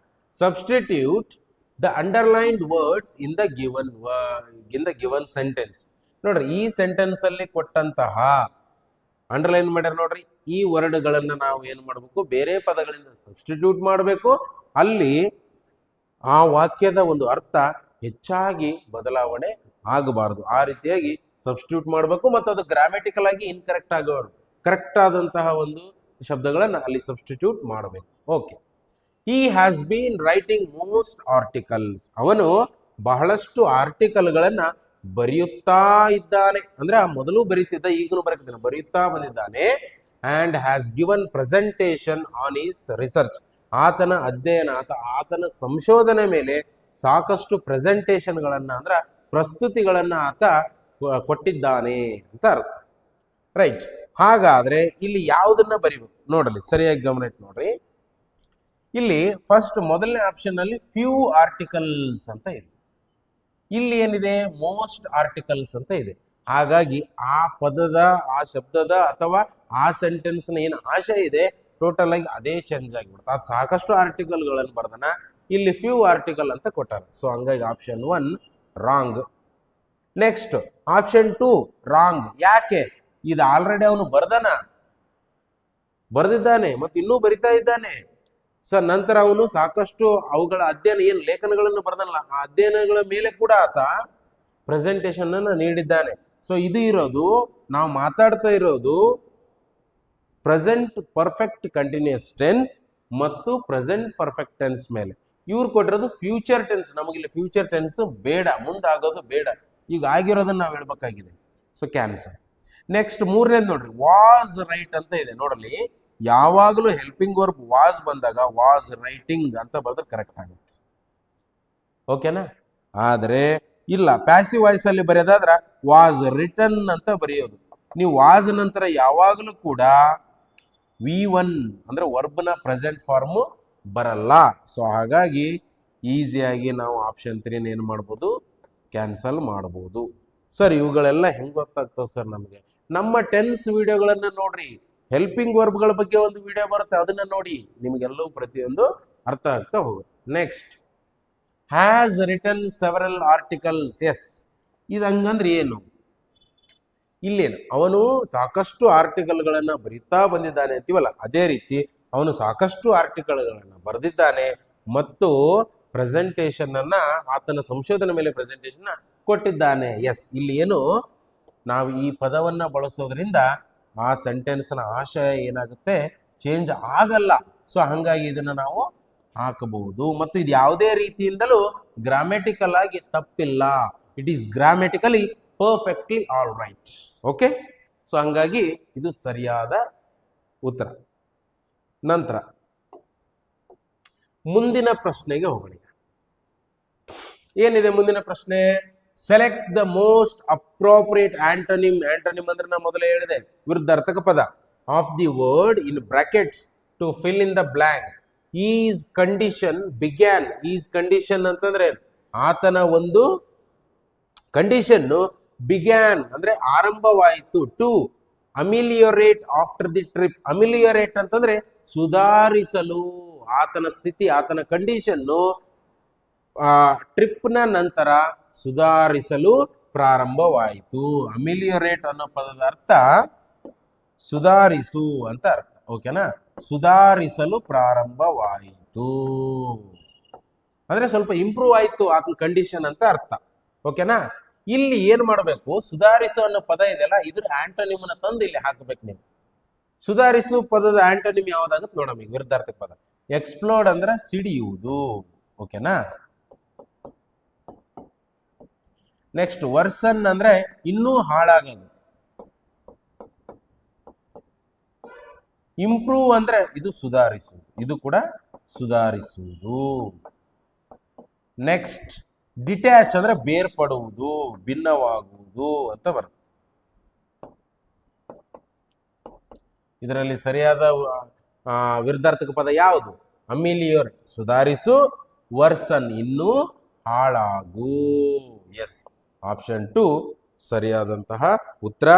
Substitute the underlined words in the given sentence. ನೋಡ್ರಿ, ಈ ಸೆಂಟೆನ್ಸ್ ಅಲ್ಲಿ ಕೊಟ್ಟಂತಹ ಅಂಡರ್ಲೈನ್ ಮಾಡ್ಯಾರ ನೋಡ್ರಿ, ಈ ವರ್ಡ್ಗಳನ್ನ ನಾವು ಏನ್ ಮಾಡ್ಬೇಕು, ಬೇರೆ ಪದಗಳಿಂದ ಸಬ್ಸ್ಟಿಟ್ಯೂಟ್ ಮಾಡಬೇಕು. ಅಲ್ಲಿ ಆ ವಾಕ್ಯದ ಒಂದು ಅರ್ಥ ಹೆಚ್ಚಾಗಿ ಬದಲಾವಣೆ ಆಗಬಾರದು. ಆ ರೀತಿಯಾಗಿ ಸಬ್ಸ್ಟಿಟ್ಯೂಟ್ ಮಾಡಬೇಕು ಮತ್ತು ಅದು ಗ್ರಾಮೆಟಿಕಲ್ ಆಗಿ ಇನ್ಕರೆಕ್ಟ್ ಆಗಬಾರ್ದು. ಕರೆಕ್ಟ್ ಆದಂತಹ ಒಂದು ಶಬ್ದಗಳನ್ನು ಅಲ್ಲಿ ಸಬ್ಸ್ಟಿಟ್ಯೂಟ್ ಮಾಡಬೇಕು. Okay, he has been writing most articles. ಅವನು ಬಹಳಷ್ಟು ಆರ್ಟಿಕಲ್ಗಳನ್ನ ಬರೆಯುತ್ತಾ ಇದ್ದಾನೆ. ಅಂದ್ರೆ ಆ ಮೊದಲು ಬರೀತಿದ್ದ, ಈಗಲೂ ಬರೆಯುತ್ತಾ ಬಂದಿದ್ದಾನೆ. And has given presentation on is research. ಆತನ ಅಧ್ಯಯನ ಆತನ ಸಂಶೋಧನೆ ಮೇಲೆ ಸಾಕಷ್ಟು ಪ್ರೆಸೆಂಟೇಶನ್ಗಳನ್ನ ಅಂದ್ರೆ ಪ್ರಸ್ತುತಿಗಳನ್ನ ಆತ ಕೊಟ್ಟಿದ್ದಾನೆ ಅಂತ ಅರ್ಥ. ರೈಟ್, ಹಾಗಾದ್ರೆ ಇಲ್ಲಿ ಯಾವುದನ್ನ ಬರಿಬೇಕು ನೋಡಲಿ, ಸರಿಯಾಗಿ ಗಮನ ಇಟ್ಟು ನೋಡ್ರಿ. ಇಲ್ಲಿ ಫಸ್ಟ್ ಮೊದಲನೇ ಆಪ್ಷನ್ ಅಲ್ಲಿ ಫ್ಯೂ ಆರ್ಟಿಕಲ್ಸ್ ಅಂತ ಇದೆ. ಇಲ್ಲಿ ಏನಿದೆ, ಮೋಸ್ಟ್ ಆರ್ಟಿಕಲ್ಸ್ ಅಂತ ಇದೆ. ಹಾಗಾಗಿ ಆ ಪದದ, ಆ ಶಬ್ದದ ಅಥವಾ ಆ ಸೆಂಟೆನ್ಸ್ ನ ಏನು ಆಶಯ ಇದೆ ಟೋಟಲ್ ಆಗಿ ಅದೇ ಚೇಂಜ್ ಆಗಿಬಿಡುತ್ತೆ. ಅದು ಸಾಕಷ್ಟು ಆರ್ಟಿಕಲ್ಗಳನ್ನು ಬರ್ದನ, ಇಲ್ಲಿ ಫ್ಯೂ ಆರ್ಟಿಕಲ್ ಅಂತ ಕೊಟ್ಟಾರ. ಸೊ ಹಂಗಾಗಿ option 1 wrong. Next option 2 wrong. ಯಾಕೆ? ಇದು ಆಲ್ರೆಡಿ ಅವನು ಬರೆದಿದ್ದಾನೆ ಮತ್ತು ಇನ್ನೂ ಬರಿತಾ ಇದ್ದಾನೆ. ಸೊ ನಂತರ ಅವನು ಸಾಕಷ್ಟು ಅವುಗಳ ಅಧ್ಯಯನ, ಏನು ಲೇಖನಗಳನ್ನು ಬರೆದಲ್ಲ, ಆ ಅಧ್ಯಯನಗಳ ಮೇಲೆ ಕೂಡ ಆತ ಪ್ರೆಸೆಂಟೇಶನ್ ಅನ್ನು ನೀಡಿದ್ದಾನೆ. ಸೊ ಇದು ಇರೋದು, ನಾವು ಮಾತಾಡ್ತಾ ಇರೋದು ಪ್ರೆಸೆಂಟ್ ಪರ್ಫೆಕ್ಟ್ ಕಂಟಿನ್ಯೂಸ್ ಟೆನ್ಸ್ ಮತ್ತು ಪ್ರೆಸೆಂಟ್ ಪರ್ಫೆಕ್ಟ್ ಟೆನ್ಸ್ ಮೇಲೆ. ಇವ್ರು ಕೊಟ್ಟಿರೋದು ಫ್ಯೂಚರ್ ಟೆನ್ಸ್. ನಮಗಿಲ್ಲಿ ಫ್ಯೂಚರ್ ಟೆನ್ಸ್ ಬೇಡ, ಮುಂದಾಗೋದು ಬೇಡ, ಈಗ ಆಗಿರೋದನ್ನ ನಾವು ಹೇಳ್ಬೇಕಾಗಿದೆ. So cancel. ನೆಕ್ಸ್ಟ್ ಮೂರನೇದು ನೋಡ್ರಿ, ವಾಸ್ ರೈಟ್ ಅಂತ ಇದೆ. ನೋಡಲಿ, ಯಾವಾಗಲೂ ಹೆಲ್ಪಿಂಗ್ ವರ್ಬ್ ವಾಸ್ ಬಂದಾಗ ವಾಸ್ ರೈಟಿಂಗ್ ಅಂತ ಬರೆದ್ರೆ ಕರೆಕ್ಟ್ ಆಗುತ್ತೆ. ಓಕೆನಾ? ಆದರೆ ಇಲ್ಲ, ಪ್ಯಾಸಿವ್ ವಾಯ್ಸ್ ಅಲ್ಲಿ ಬರೆಯೋದಾದ್ರ ವಾಸ್ ರಿಟನ್ ಅಂತ ಬರೆಯೋದು. ನೀವು ವಾಸ್ ನಂತರ ಯಾವಾಗಲೂ ಕೂಡ V1 ಅಂದ್ರೆ ವರ್ಬ್ನ ಪ್ರೆಸೆಂಟ್ ಫಾರ್ಮ್ ಬರಲ್ಲ. ಸೊ ಹಾಗಾಗಿ ಈಸಿಯಾಗಿ ನಾವು ಆಪ್ಷನ್ 3 ಏನು ಮಾಡ್ಬೋದು, ಕ್ಯಾನ್ಸಲ್ ಮಾಡ್ಬೋದು. ಸರ್ ಇವುಗಳೆಲ್ಲ ಹೆಂಗ್ ಗೊತ್ತಾಗ್ತವೆ ಸರ್ ನಮಗೆ? ನಮ್ಮ ಟೆನ್ಸ್ ವಿಡಿಯೋಗಳನ್ನ ನೋಡ್ರಿ, ಹೆಲ್ಪಿಂಗ್ ವರ್ಬ್ಗಳ ಬಗ್ಗೆ ಒಂದು ವಿಡಿಯೋ ಬರುತ್ತೆ, ಅದನ್ನ ನೋಡಿ, ನಿಮಗೆಲ್ಲವೂ ಪ್ರತಿಯೊಂದು ಅರ್ಥ ಆಗ್ತಾ ಹೋಗುತ್ತೆ. Next, has written several articles. Yes, ಇದು ಹಂಗಂದ್ರೆ ಏನು? ಇಲ್ಲೇನು, ಅವನು ಸಾಕಷ್ಟು ಆರ್ಟಿಕಲ್ಗಳನ್ನ ಬರೀತಾ ಬಂದಿದ್ದಾನೆ ಅಂತೀವಲ್ಲ, ಅದೇ ರೀತಿ ಅವನು ಸಾಕಷ್ಟು ಆರ್ಟಿಕಲ್ಗಳನ್ನ ಬರೆದಿದ್ದಾನೆ ಮತ್ತು ಪ್ರೆಸೆಂಟೇಶನ್ ಅನ್ನ, ಆತನ ಸಂಶೋಧನೆ ಮೇಲೆ ಪ್ರೆಸೆಂಟೇಶನ್ ಕೊಟ್ಟಿದ್ದಾನೆ. ಎಸ್, ಇಲ್ಲಿ ಏನು, ನಾವು ಈ ಪದವನ್ನ ಬಳಸೋದ್ರಿಂದ ಆ ಸೆಂಟೆನ್ಸ್ ನ ಆಶಯ ಏನಾಗುತ್ತೆ, ಚೇಂಜ್ ಆಗಲ್ಲ. ಸೊ ಹಂಗಾಗಿ ಇದನ್ನ ನಾವು ಹಾಕಬಹುದು. ಮತ್ತು ಇದು ಯಾವುದೇ ರೀತಿಯಿಂದಲೂ ಗ್ರಾಮೆಟಿಕಲ್ ಆಗಿ ತಪ್ಪಿಲ್ಲ. It is grammatically perfectly all right. Okay, so ಹಂಗಾಗಿ ಇದು ಸರಿಯಾದ ಉತ್ತರ. ನಂತರ ಮುಂದಿನ ಪ್ರಶ್ನೆಗೆ ಹೋಗೋಣ. ಏನಿದೆ ಮುಂದಿನ ಪ್ರಶ್ನೆ? Select the most appropriate antonym. Antonym ಅಂದ್ರೆ ನಾನು ಮೊದಲೇ ಹೇಳಿದೆ, ವಿರುದ್ಧಾರ್ಥಕ ಪದ of the word in brackets to fill in the blank. His condition began. His condition ಅಂತಂದ್ರೆ ಆತನ ಒಂದು ಕಂಡೀಷನ್ ಬಿಗ್ಯಾನ್ ಅಂದ್ರೆ ಆರಂಭವಾಯಿತು. To ameliorate after the trip. Ameliorate ಅಂತಂದ್ರೆ ಸುಧಾರಿಸಲು, ಆತನ ಸ್ಥಿತಿ, ಆತನ ಕಂಡೀಷನ್ನು ಟ್ರಿಪ್ ನ ನಂತರ ಸುಧಾರಿಸಲು ಪ್ರಾರಂಭವಾಯಿತು. ಅಮಿಲಿಯೋರೇಟ್ ಅನ್ನೋ ಪದದ ಅರ್ಥ ಸುಧಾರಿಸು ಅಂತ ಅರ್ಥ. ಓಕೆನಾ? ಸುಧಾರಿಸಲು ಪ್ರಾರಂಭವಾಯಿತು ಅಂದ್ರೆ ಸ್ವಲ್ಪ ಇಂಪ್ರೂವ್ ಆಯ್ತು ಆತನ ಕಂಡೀಷನ್ ಅಂತ ಅರ್ಥ. ಓಕೆನಾ? ಇಲ್ಲಿ ಏನ್ ಮಾಡಬೇಕು, ಸುಧಾರಿಸು ಅನ್ನೋ ಪದ ಇದೆಯಲ್ಲ, ಇದ್ರ ಆಂಟೋನಿಮ್ ನ ತಂದು ಇಲ್ಲಿ ಹಾಕಬೇಕು ನೀವು. ಸುಧಾರಿಸು ಪದದ ಆಂಟೋನಿಮ್ ಯಾವ್ದಾಗುತ್ತೆ ನೋಡಮ್ಮ, ಈಗ ವಿರುದ್ಧಾರ್ಥಕ ಪದ. ಎಕ್ಸ್ಪ್ಲೋಡ್ ಅಂದ್ರೆ ಸಿಡಿಯುವುದು. ಓಕೆನಾ? ನೆಕ್ಸ್ಟ್ ವರ್ಸನ್ ಅಂದ್ರೆ ಇನ್ನೂ ಹಾಳಾಗೋದು. ಇಂಪ್ರೂವ್ ಅಂದ್ರೆ ಇದು ಸುಧಾರಿಸುವುದು, ಇದು ಕೂಡ ಸುಧಾರಿಸುವುದು. ನೆಕ್ಸ್ಟ್ ಡಿಟ್ಯಾಚ್ ಅಂದ್ರೆ ಬೇರ್ಪಡುವುದು, ಭಿನ್ನವಾಗುವುದು ಅಂತ ಬರುತ್ತೆ. ಇದರಲ್ಲಿ ಸರಿಯಾದ ವಿರುದ್ಧಾರ್ಥಕ ಪದ ಯಾವುದು? ಅಮಿಲಿಯೋರ್ ಸುಧಾರಿಸು, ವರ್ಸನ್ ಇನ್ನೂ ಹಾಳಾಗು. ಎಸ್, ಆಪ್ಷನ್ 2 ಸರಿಯಾದಂತಹ ಉತ್ತರ.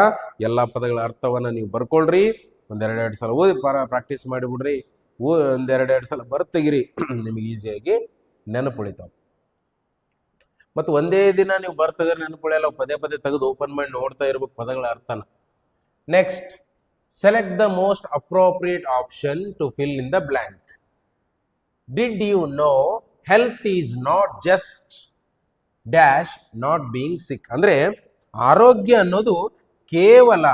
ಎಲ್ಲ ಪದಗಳ ಅರ್ಥವನ್ನ ನೀವು ಬರ್ಕೊಳ್ರಿ, ಒಂದೆರಡೆರಡು ಸಲ ಓದಿ ಪ್ರಾಕ್ಟೀಸ್ ಮಾಡಿಬಿಡ್ರಿ, ಒಂದೆರಡೆರಡು ಸಲ ಬರ್ತೆಗಿರಿ, ನಿಮಗೆ ಈಸಿಯಾಗಿ ನೆನಪುಳಿತಾವ. ಮತ್ತು ಒಂದೇ ದಿನ ನೀವು ಬರ್ತದ್ರೆ ನೆನಪುಳಿಯಲ್ಲ, ಪದೇ ಪದೇ ತೆಗೆದು ಓಪನ್ ಮಾಡಿ ನೋಡ್ತಾ ಇರ್ಬೇಕು ಪದಗಳ ಅರ್ಥನ. Next, select the most appropriate option to fill in the blank. Did you know health is not just dash not being sick. ಅಂದ್ರೆ ಆರೋಗ್ಯ ಅನ್ನೋದು ಕೇವಲ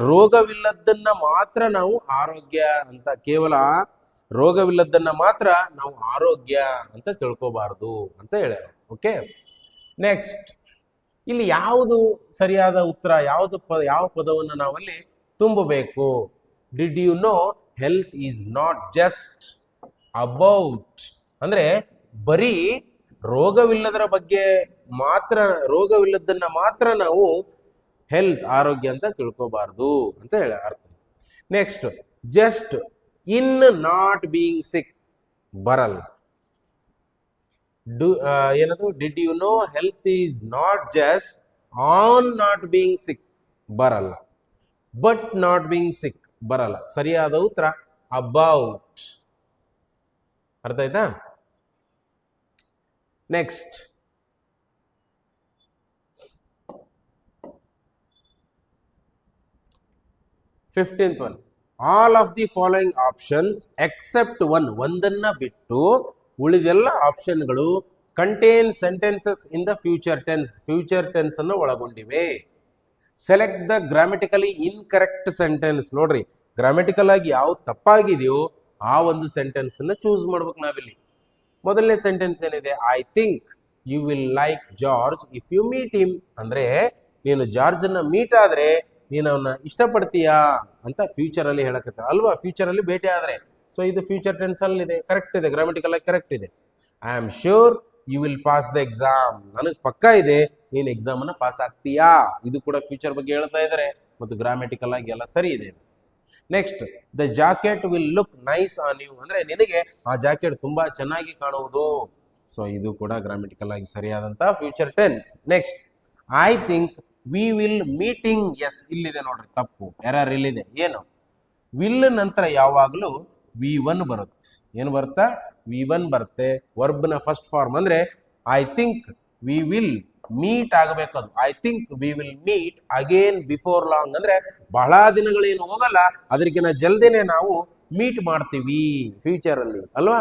ರೋಗವಿಲ್ಲದನ್ನ ಮಾತ್ರ ನಾವು ಆರೋಗ್ಯ ಅಂತ, ಕೇವಲ ರೋಗವಿಲ್ಲದನ್ನ ಮಾತ್ರ ನಾವು ಆರೋಗ್ಯ ಅಂತ ತಿಳ್ಕೋಬಾರ್ದು ಅಂತ ಹೇಳ್ಯಾರ. ಓಕೆ, ನೆಕ್ಸ್ಟ್ ಇಲ್ಲಿ ಯಾವುದು ಸರಿಯಾದ ಉತ್ತರ, ಯಾವ ಪದವನ್ನು ನಾವಲ್ಲಿ ತುಂಬಬೇಕು? Did you know health is not just about, ಅಂದ್ರೆ ಬರೀ ರೋಗವಿಲ್ಲದರ ಬಗ್ಗೆ ಮಾತ್ರ, ರೋಗವಿಲ್ಲದನ್ನ ಮಾತ್ರ ನಾವು ಹೆಲ್ತ್ ಆರೋಗ್ಯ ಅಂತ ತಿಳ್ಕೋಬಾರ್ದು ಅಂತ ಹೇಳ ಅರ್ಥ. Next just in not being sick ಬರಲ್ಲ. ಏನದು? Did you know health is not just on not being sick ಬರಲ್ಲ. ಬಟ್ ನಾಟ್ ಬೀಯಿಂಗ್ ಸಿಕ್ ಬರಲ್ಲ. ಸರಿಯಾದ ಉತ್ತರ ಅಬೌಟ್. ಅರ್ಥ ಆಯ್ತಾ? Next fifteenth one. All of the following options except one, ಒಂದನ್ನ ಬಿಟ್ಟು ಉಳಿದೆಲ್ಲ ಆಪ್ಷನ್ಗಳು contain sentences in the future tense, future tense ಅನ್ನು ಒಳಗೊಂಡಿವೆ. Select the grammatically incorrect sentence. ನೋಡ್ರಿ, ಗ್ರಾಮೆಟಿಕಲ್ ಆಗಿ ಯಾವ್ದು ತಪ್ಪಾಗಿದೆಯೋ ಆ ಒಂದು ಸೆಂಟೆನ್ಸ್ ಅನ್ನ ಚೂಸ್ ಮಾಡ್ಬೇಕು ನಾವಿಲ್ಲಿ. ಮೊದಲನೇ ಸೆಂಟೆನ್ಸ್ ಏನಿದೆ? I think you will like George if you meet him. ಅಂದ್ರೆ ನೀನು ಜಾರ್ಜ್ ಅನ್ನ ಮೀಟ್ ಆದ್ರೆ ನೀನು ಅವನ್ನ ಇಷ್ಟಪಡ್ತೀಯಾ ಅಂತ ಫ್ಯೂಚರ್ ಅಲ್ಲಿ ಹೇಳಕತ್ತ ಅಲ್ವಾ? ಫ್ಯೂಚರ್ ಅಲ್ಲಿ ಭೇಟಿ ಆದ್ರೆ. ಸೊ ಇದು ಫ್ಯೂಚರ್ ಟೆನ್ಸ್ ಅಲ್ಲಿ ಇದೆ, ಕರೆಕ್ಟ್ ಇದೆ, ಗ್ರಾಮೆಟಿಕಲ್ ಆಗಿ ಕರೆಕ್ಟ್ ಇದೆ. I am sure you will pass the exam. ನನಗೆ ಪಕ್ಕಾ ಇದೆ ನೀನು ಎಕ್ಸಾಮ್ ಅನ್ನ ಪಾಸ್ ಆಗ್ತೀಯಾ. ಇದು ಕೂಡ ಫ್ಯೂಚರ್ ಬಗ್ಗೆ ಹೇಳ್ತಾ ಇದ್ದಾರೆ ಮತ್ತು ಗ್ರಾಮೆಟಿಕಲ್ ಆಗಿ ಎಲ್ಲ ಸರಿ ಇದೆ. Next, the jacket will look nice on you. ಅಂದ್ರೆ ನಿನಗೆ ಆ ಜಾಕೆಟ್ ತುಂಬಾ ಚೆನ್ನಾಗಿ ಕಾಣುವುದು. ಸೊ ಇದು ಕೂಡ ಗ್ರಾಮೆಟಿಕಲ್ ಆಗಿ ಸರಿಯಾದಂತ future tense. Next, I think we will meeting. Yes, ಇಲ್ಲಿದೆ ನೋಡ್ರಿ ತಪ್ಪು, ಎರರ್ ಇಲ್ಲಿದೆ. ಏನು? ವಿಲ್ ನಂತರ ಯಾವಾಗಲೂ V1 ಬರುತ್ತೆ. ಏನು ಬರುತ್ತಾ? V1 ಬರುತ್ತೆ. ವರ್ಬ್ ನ ಫಸ್ಟ್ ಫಾರ್ಮ್. ಅಂದ್ರೆ I think we will meet ಆಗಬೇಕು. ಅದು I think we will meet again before long. ಅಂದ್ರೆ ಬಹಳ ದಿನಗಳೇನು ಹೋಗಲ್ಲ, ಅದಕ್ಕಿಂತ ಜಲ್ದಿನೇ ನಾವು ಮೀಟ್ ಮಾಡ್ತೀವಿ ಫ್ಯೂಚರ್ ಅಲ್ಲಿ ಅಲ್ವಾ?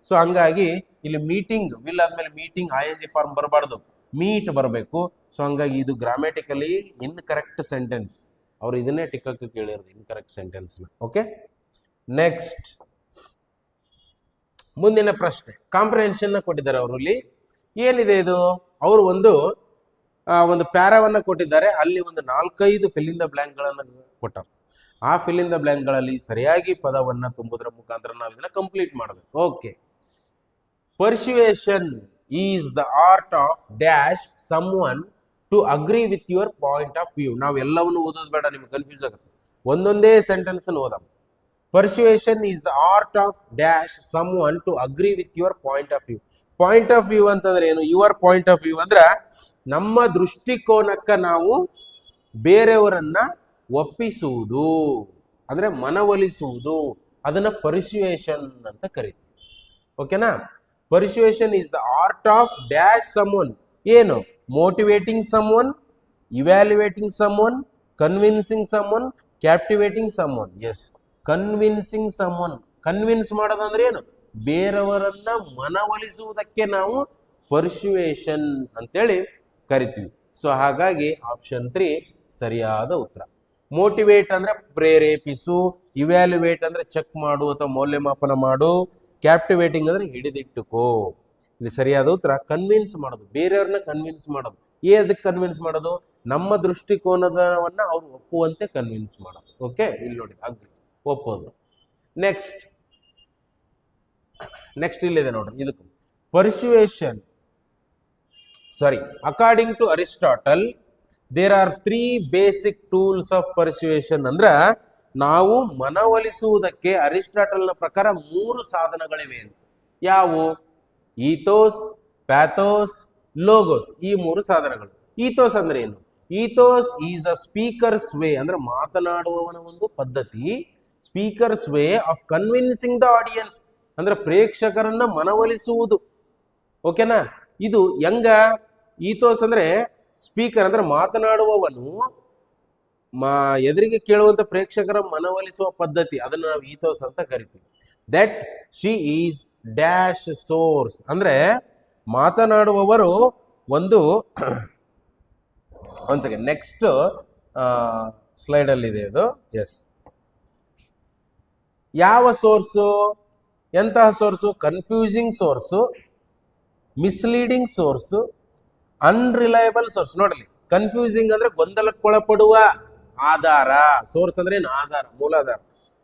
ಸೊ ಹಂಗಾಗಿ ಇಲ್ಲಿ ಮೀಟಿಂಗ್, ವಿಲ್ ಆದ್ಮೇಲೆ ಮೀಟಿಂಗ್ ING ಫಾರ್ಮ್ ಬರಬಾರ್ದು, ಮೀಟ್ ಬರಬೇಕು. ಸೊ ಹಂಗಾಗಿ ಇದು ಗ್ರಾಮೆಟಿಕಲಿ ಇನ್ಕರೆಕ್ಟ್ ಸೆಂಟೆನ್ಸ್. ಅವ್ರು ಇದನ್ನೇ ಟಿಕ್ಕಕ್ಕೆ ಕೇಳಿರೋದು, ಇನ್ಕರೆಕ್ಟ್ ಸೆಂಟೆನ್ಸ್. ಓಕೆ, ನೆಕ್ಸ್ಟ್ ಮುಂದಿನ ಪ್ರಶ್ನೆ. ಕಾಂಪ್ರಿಹೆನ್ಷನ್ ಕೊಟ್ಟಿದ್ದಾರೆ ಅವರು. ಇಲ್ಲಿ ಏನಿದೆ ಇದು? ಅವರು ಒಂದು ಪ್ಯಾರಾವನ್ನ ಕೊಟ್ಟಿದ್ದಾರೆ. ಅಲ್ಲಿ ಒಂದು 4-5 ಫಿಲ್ ಇನ್ ದ ಬ್ಲಾಂಕ್ ಗಳನ್ನ ಕೊಟ್ಟರು. ಆ ಫಿಲ್ ಇನ್ ದ ಬ್ಲಾಂಕ್ ಗಳಲ್ಲಿ ಸರಿಯಾಗಿ ಪದವನ್ನ ತುಂಬುವುದರ ಮುಖಾಂತರ ನಾವು ಇದನ್ನ ಕಂಪ್ಲೀಟ್ ಮಾಡಬೇಕು. Okay, persuasion is the art of dash someone to agree with your point of view. ನಾವು ಎಲ್ಲವನ್ನು ಓದೋದು ಬೇಡ, ನಿಮ್ಗೆ ಕನ್ಫ್ಯೂಸ್ ಆಗುತ್ತೆ. ಒಂದೊಂದೇ ಸೆಂಟೆನ್ಸ್ ಓದಾಮ. Persuasion is the art of dash someone to agree with your point of view. Point of view ಅಂತಂದ್ರೆ ಏನು? ಯುವರ್ ಪಾಯಿಂಟ್ ಆಫ್ ವ್ಯೂ ಅಂದ್ರೆ ನಮ್ಮ ದೃಷ್ಟಿಕೋನಕ್ಕ ನಾವು ಬೇರೆಯವರನ್ನ ಒಪ್ಪಿಸುವುದು, ಅಂದ್ರೆ ಮನವೊಲಿಸುವುದು. ಅದನ್ನ ಪರ್ಸುಯೇಷನ್ ಅಂತ ಕರಿತೀವಿ. ಓಕೆನಾ? Persuasion is the art of dash someone. ಏನು? Motivating someone, evaluating someone, convincing someone, captivating someone. Yes, convincing someone. Convince ಮಾಡೋದಂದ್ರೆ ಏನು? ಬೇರೆಯವರನ್ನ ಮನವೊಲಿಸುವುದಕ್ಕೆ ನಾವು ಪರ್ಸುಯೇಷನ್ ಅಂತೇಳಿ ಕರಿತೀವಿ. ಸೊ ಹಾಗಾಗಿ ಆಪ್ಷನ್ 3 ಸರಿಯಾದ ಉತ್ತರ. ಮೋಟಿವೇಟ್ ಅಂದ್ರೆ ಪ್ರೇರೇಪಿಸು, ಇವ್ಯಾಲ್ಯುವೇಟ್ ಅಂದ್ರೆ ಚೆಕ್ ಮಾಡು ಅಥವಾ ಮೌಲ್ಯಮಾಪನ ಮಾಡು, ಕ್ಯಾಪ್ಟಿವೇಟಿಂಗ್ ಅಂದ್ರೆ ಹಿಡಿದಿಟ್ಟುಕೋ. ಇಲ್ಲಿ ಸರಿಯಾದ ಉತ್ತರ ಕನ್ವಿನ್ಸ್ ಮಾಡೋದು, ಬೇರೆಯವ್ರನ್ನ ಕನ್ವಿನ್ಸ್ ಮಾಡೋದು. ಅದಕ್ಕೆ ಕನ್ವಿನ್ಸ್ ಮಾಡೋದು? ನಮ್ಮ ದೃಷ್ಟಿಕೋನದವನ್ನ ಅವ್ರು ಒಪ್ಪುವಂತೆ ಕನ್ವಿನ್ಸ್ ಮಾಡೋದು. ಓಕೆ, ಇಲ್ಲಿ ನೋಡಿ, ಅಗ್ರಿ, ಒಪ್ಪೋದು. ನೆಕ್ಸ್ಟ್ ಇಲ್ಲಿದೆ ನೋಡ್ರಿ, ಇದಕ್ಕೆ persuasion. According to Aristotle there are 3 basic tools of persuasion. ಅಂದ್ರ ನಾವು ಮನವೊಲಿಸುವುದಕ್ಕೆ ಅರಿಸ್ಟಾಟಲ್ನ ಪ್ರಕಾರ 3 ಸಾಧನಗಳಿವೆ ಅಂತ. ಯಾವುವು? Ethos, pathos, logos. ಈ 3 ಸಾಧನಗಳು. ಈಥೋಸ್ ಅಂದ್ರೆ ಏನು? Ethos is a speaker's way, ಅಂದ್ರೆ ಮಾತನಾಡುವವನ ಒಂದು ಪದ್ಧತಿ. Speaker's way of convincing the audience, ಅಂದ್ರೆ ಪ್ರೇಕ್ಷಕರನ್ನ ಮನವೊಲಿಸುವುದು. ಓಕೆನಾ? ಇದು ಹೆಂಗ? ಈಥೋಸ್ ಅಂದ್ರೆ ಸ್ಪೀಕರ್ ಅಂದ್ರೆ ಮಾತನಾಡುವವನು ಎದುರಿಗೆ ಕೇಳುವಂತ ಪ್ರೇಕ್ಷಕರ ಮನವೊಲಿಸುವ ಪದ್ಧತಿ. ಅದನ್ನ ನಾವು ಈಥೋಸ್ ಅಂತ ಕರಿತೀವಿ. That she is dash source. ಅಂದ್ರೆ ಮಾತನಾಡುವವರು ಒಂದು ಒಂದ್ ಸೆಕೆಂಡ್, ನೆಕ್ಸ್ಟ್ ಸ್ಲೈಡ್ ಅಲ್ಲಿ ಇದೆ ಇದು. ಎಸ್, ಯಾವ ಸೋರ್ಸು, ಎಂತಹ source? Confusing source, misleading source, unreliable source. ನೋಡ್ರಿ, ಕನ್ಫ್ಯೂಸಿಂಗ್ ಅಂದ್ರೆ ಗೊಂದಲಕ್ಕೊಳಪಡುವ ಆಧಾರ. ಸೋರ್ಸ್ ಅಂದ್ರೆ ಏನು? ಆಧಾರ, ಮೂಲಾಧಾರ.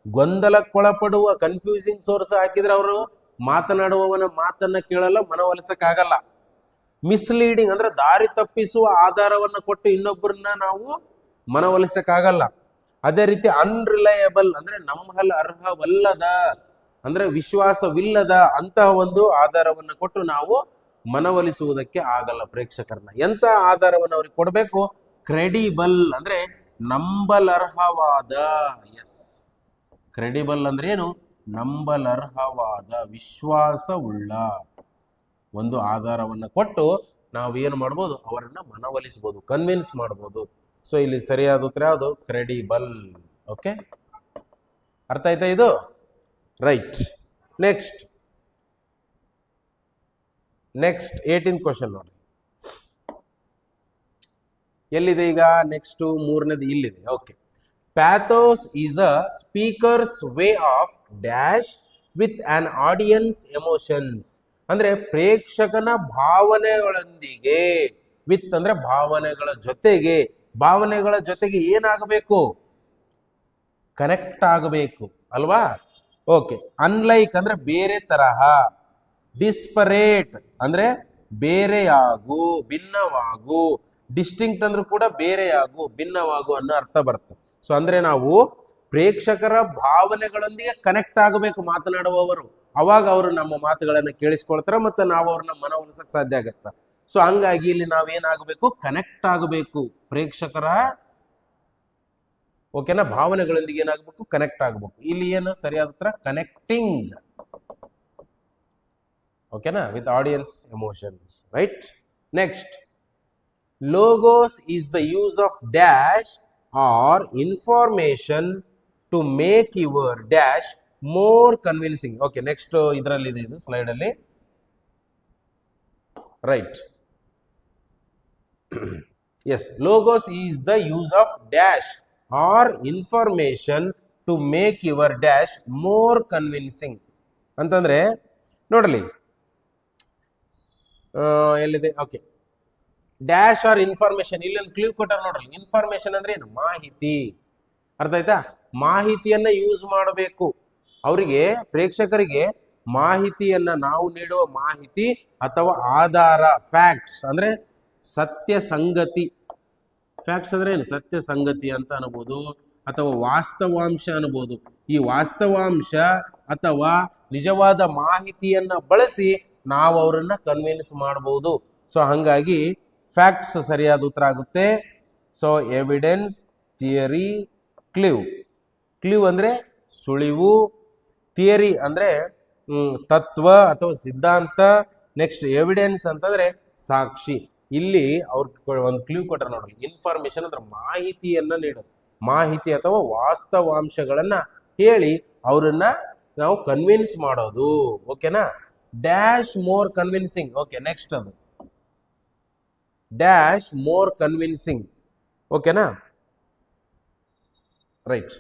ಗೊಂದಲಕ್ಕೊಳಪಡುವ ಕನ್ಫ್ಯೂಸಿಂಗ್ ಸೋರ್ಸ್ ಹಾಕಿದ್ರೆ ಅವರು ಮಾತನಾಡುವವನ ಮಾತನ್ನ ಕೇಳಲ್ಲ, ಮನವೊಲಿಸಕ್ಕಾಗಲ್ಲ. ಮಿಸ್ಲೀಡಿಂಗ್ ಅಂದ್ರೆ ದಾರಿ ತಪ್ಪಿಸುವ ಆಧಾರವನ್ನ ಕೊಟ್ಟು ಇನ್ನೊಬ್ಬರನ್ನ ನಾವು ಮನವೊಲಿಸಕ್ಕಾಗಲ್ಲ. ಅದೇ ರೀತಿ ಅನ್ರಿಲಯಬಲ್ ಅಂದ್ರೆ ನಂಬಲು ಅರ್ಹವಲ್ಲದ, ಅಂದ್ರೆ ವಿಶ್ವಾಸವಿಲ್ಲದ ಅಂತಹ ಒಂದು ಆಧಾರವನ್ನ ಕೊಟ್ಟು ನಾವು ಮನವೊಲಿಸುವುದಕ್ಕೆ ಆಗಲ್ಲ ಪ್ರೇಕ್ಷಕರನ್ನ. ಎಂತ ಆಧಾರವನ್ನು ಅವ್ರಿಗೆ ಕೊಡಬೇಕು? ಕ್ರೆಡಿಬಲ್ ಅಂದ್ರೆ ನಂಬಲರ್ಹವಾದ. ಎಸ್, ಕ್ರೆಡಿಬಲ್ ಅಂದ್ರೆ ಏನು? ನಂಬಲರ್ಹವಾದ, ವಿಶ್ವಾಸವುಳ್ಳ ಒಂದು ಆಧಾರವನ್ನ ಕೊಟ್ಟು ನಾವು ಏನು ಮಾಡ್ಬೋದು? ಅವರನ್ನ ಮನವೊಲಿಸಬಹುದು, ಕನ್ವಿನ್ಸ್ ಮಾಡ್ಬೋದು. ಸೊ ಇಲ್ಲಿ ಸರಿಯಾದ ಉತ್ತರ ಯಾವುದು? ಕ್ರೆಡಿಬಲ್. ಓಕೆ, ಅರ್ಥ ಆಯ್ತಾ ಇದು? ರೈಟ್. ನೆಕ್ಸ್ಟ್ 18th ಕ್ವಶನ್ ನೋಡಿ, ಎಲ್ಲಿದೆ ಈಗ? ನೆಕ್ಸ್ಟ್ ಮೂರನೇದು ಇಲ್ಲಿದೆ. Okay, pathos is a speaker's way of dash with an audience emotions. ಅಂದ್ರೆ ಪ್ರೇಕ್ಷಕನ ಭಾವನೆಗಳೊಂದಿಗೆ, ವಿತ್ ಅಂದ್ರೆ ಭಾವನೆಗಳ ಜೊತೆಗೆ, ಭಾವನೆಗಳ ಜೊತೆಗೆ ಏನಾಗಬೇಕು? ಕನೆಕ್ಟ್ ಆಗಬೇಕು ಅಲ್ವಾ? ಓಕೆ, ಅನ್ಲೈಕ್ ಅಂದ್ರೆ ಬೇರೆ ತರಹ, ಡಿಸ್ಪರೇಟ್ ಅಂದ್ರೆ ಬೇರೆಯಾಗು, ಭಿನ್ನವಾಗು, ಡಿಸ್ಟಿಂಕ್ಟ್ ಅಂದ್ರೂ ಕೂಡ ಬೇರೆಯಾಗು, ಭಿನ್ನವಾಗು ಅನ್ನೋ ಅರ್ಥ ಬರುತ್ತೆ. ಸೊ ಅಂದ್ರೆ ನಾವು ಪ್ರೇಕ್ಷಕರ ಭಾವನೆಗಳೊಂದಿಗೆ ಕನೆಕ್ಟ್ ಆಗಬೇಕು ಮಾತನಾಡುವವರು, ಅವಾಗ ಅವರು ನಮ್ಮ ಮಾತುಗಳನ್ನ ಕೇಳಿಸ್ಕೊಳ್ತಾರೆ ಮತ್ತೆ ನಾವು ಅವ್ರನ್ನ ಮನವೊಲಿಸಕ್ ಸಾಧ್ಯ ಆಗತ್ತ. ಸೊ ಹಂಗಾಗಿ ಇಲ್ಲಿ ನಾವೇನಾಗಬೇಕು? ಕನೆಕ್ಟ್ ಆಗಬೇಕು ಪ್ರೇಕ್ಷಕರ, ಓಕೆನಾ, ಭಾವನೆಗಳೊಂದಿಗೆ ಏನಾಗಬೇಕು? ಕನೆಕ್ಟ್ ಆಗಬೇಕು. ಇಲ್ಲಿ ಏನು ಸರಿಯಾದ ಉತ್ತರ? ಕನೆಕ್ಟಿಂಗ್. ಓಕೆನಾ, with audience emotions. Right. Next, logos is the use of dash or information to make your dash more convincing. Okay, next ಇದರಲ್ಲಿ ಇದೆ, ಇದು ಸ್ಲೈಡ್ ಅಲ್ಲಿ. Right. Yes, logos is the use of dash or information to make your dash more convincing ಅಂತಂದ್ರೆ ನೋಡಲಿ, ಎಲ್ಲಿದೆ? Okay, dash or information, ಇಲ್ಲೊಂದು clue ಕೊಟ್ಟಾರ ನೋಡ್ರಿ. ಇನ್ಫಾರ್ಮೇಶನ್ ಅಂದ್ರೆ ಏನು? ಮಾಹಿತಿ. ಅರ್ಥ ಆಯ್ತಾ? ಮಾಹಿತಿಯನ್ನ ಯೂಸ್ ಮಾಡಬೇಕು. ಅವರಿಗೆ, ಪ್ರೇಕ್ಷಕರಿಗೆ ಮಾಹಿತಿಯನ್ನ, ನಾವು ನೀಡುವ ಮಾಹಿತಿ ಅಥವಾ ಆಧಾರ, ಫ್ಯಾಕ್ಟ್ಸ್ ಅಂದ್ರೆ ಸತ್ಯ ಸಂಗತಿ. ಫ್ಯಾಕ್ಟ್ಸ್ ಅಂದ್ರೆ ಏನು? ಸತ್ಯ ಸಂಗತಿ ಅಂತ ಅನ್ಬೋದು, ಅಥವಾ ವಾಸ್ತವಾಂಶ ಅನ್ಬೋದು. ಈ ವಾಸ್ತವಾಂಶ ಅಥವಾ ನಿಜವಾದ ಮಾಹಿತಿಯನ್ನ ಬಳಸಿ ನಾವು ಅವರನ್ನ ಕನ್ವಿನ್ಸ್ ಮಾಡಬಹುದು. ಸೊ ಹಂಗಾಗಿ ಫ್ಯಾಕ್ಟ್ಸ್ ಸರಿಯಾದ ಉತ್ತರ ಆಗುತ್ತೆ. So evidence, theory, clue. Clue ಅಂದ್ರೆ ಸುಳಿವು, ಥಿಯರಿ ಅಂದ್ರೆ ತತ್ವ ಅಥವಾ ಸಿದ್ಧಾಂತ, ನೆಕ್ಸ್ಟ್ ಎವಿಡೆನ್ಸ್ ಅಂತಂದ್ರೆ ಸಾಕ್ಷಿ. ಇಲ್ಲಿ ಅವ್ರ ಒಂದು ಕ್ಲೂ ಕೊಟ್ರ ನೋಡ್ರಿ, ಇನ್ಫಾರ್ಮೇಶನ್ ಅಂದ್ರೆ ಮಾಹಿತಿಯನ್ನ ನೀಡೋದು, ಮಾಹಿತಿ ಅಥವಾ ವಾಸ್ತವಾಂಶಗಳನ್ನ ಹೇಳಿ ಅವರನ್ನ ನಾವು ಕನ್ವಿನ್ಸ್ ಮಾಡೋದು. ಓಕೆನಾ? Dash more convincing. Okay, next ಅದು ಡ್ಯಾಶ್ ಮೋರ್ ಕನ್ವಿನ್ಸಿಂಗ್. ಓಕೆನಾ? Right.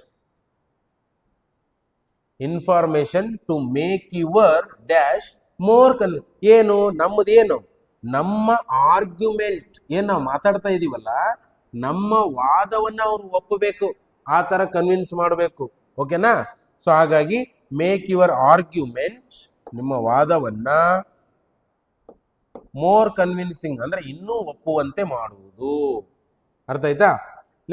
Information to make your dash more ಏನು? ನಮ್ಮದೇನು? ನಮ್ಮ ಆರ್ಗ್ಯುಮೆಂಟ್ ಏನ್ ನಾವು ಮಾತಾಡ್ತಾ ಇದೀವಲ್ಲ, ನಮ್ಮ ವಾದವನ್ನ ಅವ್ರು ಒಪ್ಪಬೇಕು, ಆ ತರ ಕನ್ವಿನ್ಸ್ ಮಾಡಬೇಕು. ಓಕೆನಾ? ಸೊ ಹಾಗಾಗಿ ಮೇಕ್ ಯುವರ್ ಆರ್ಗ್ಯುಮೆಂಟ್, ನಿಮ್ಮ ವಾದವನ್ನ, ಮೋರ್ ಕನ್ವಿನ್ಸಿಂಗ್ ಅಂದ್ರೆ ಇನ್ನೂ ಒಪ್ಪುವಂತೆ ಮಾಡುವುದು. ಅರ್ಥ ಆಯ್ತಾ?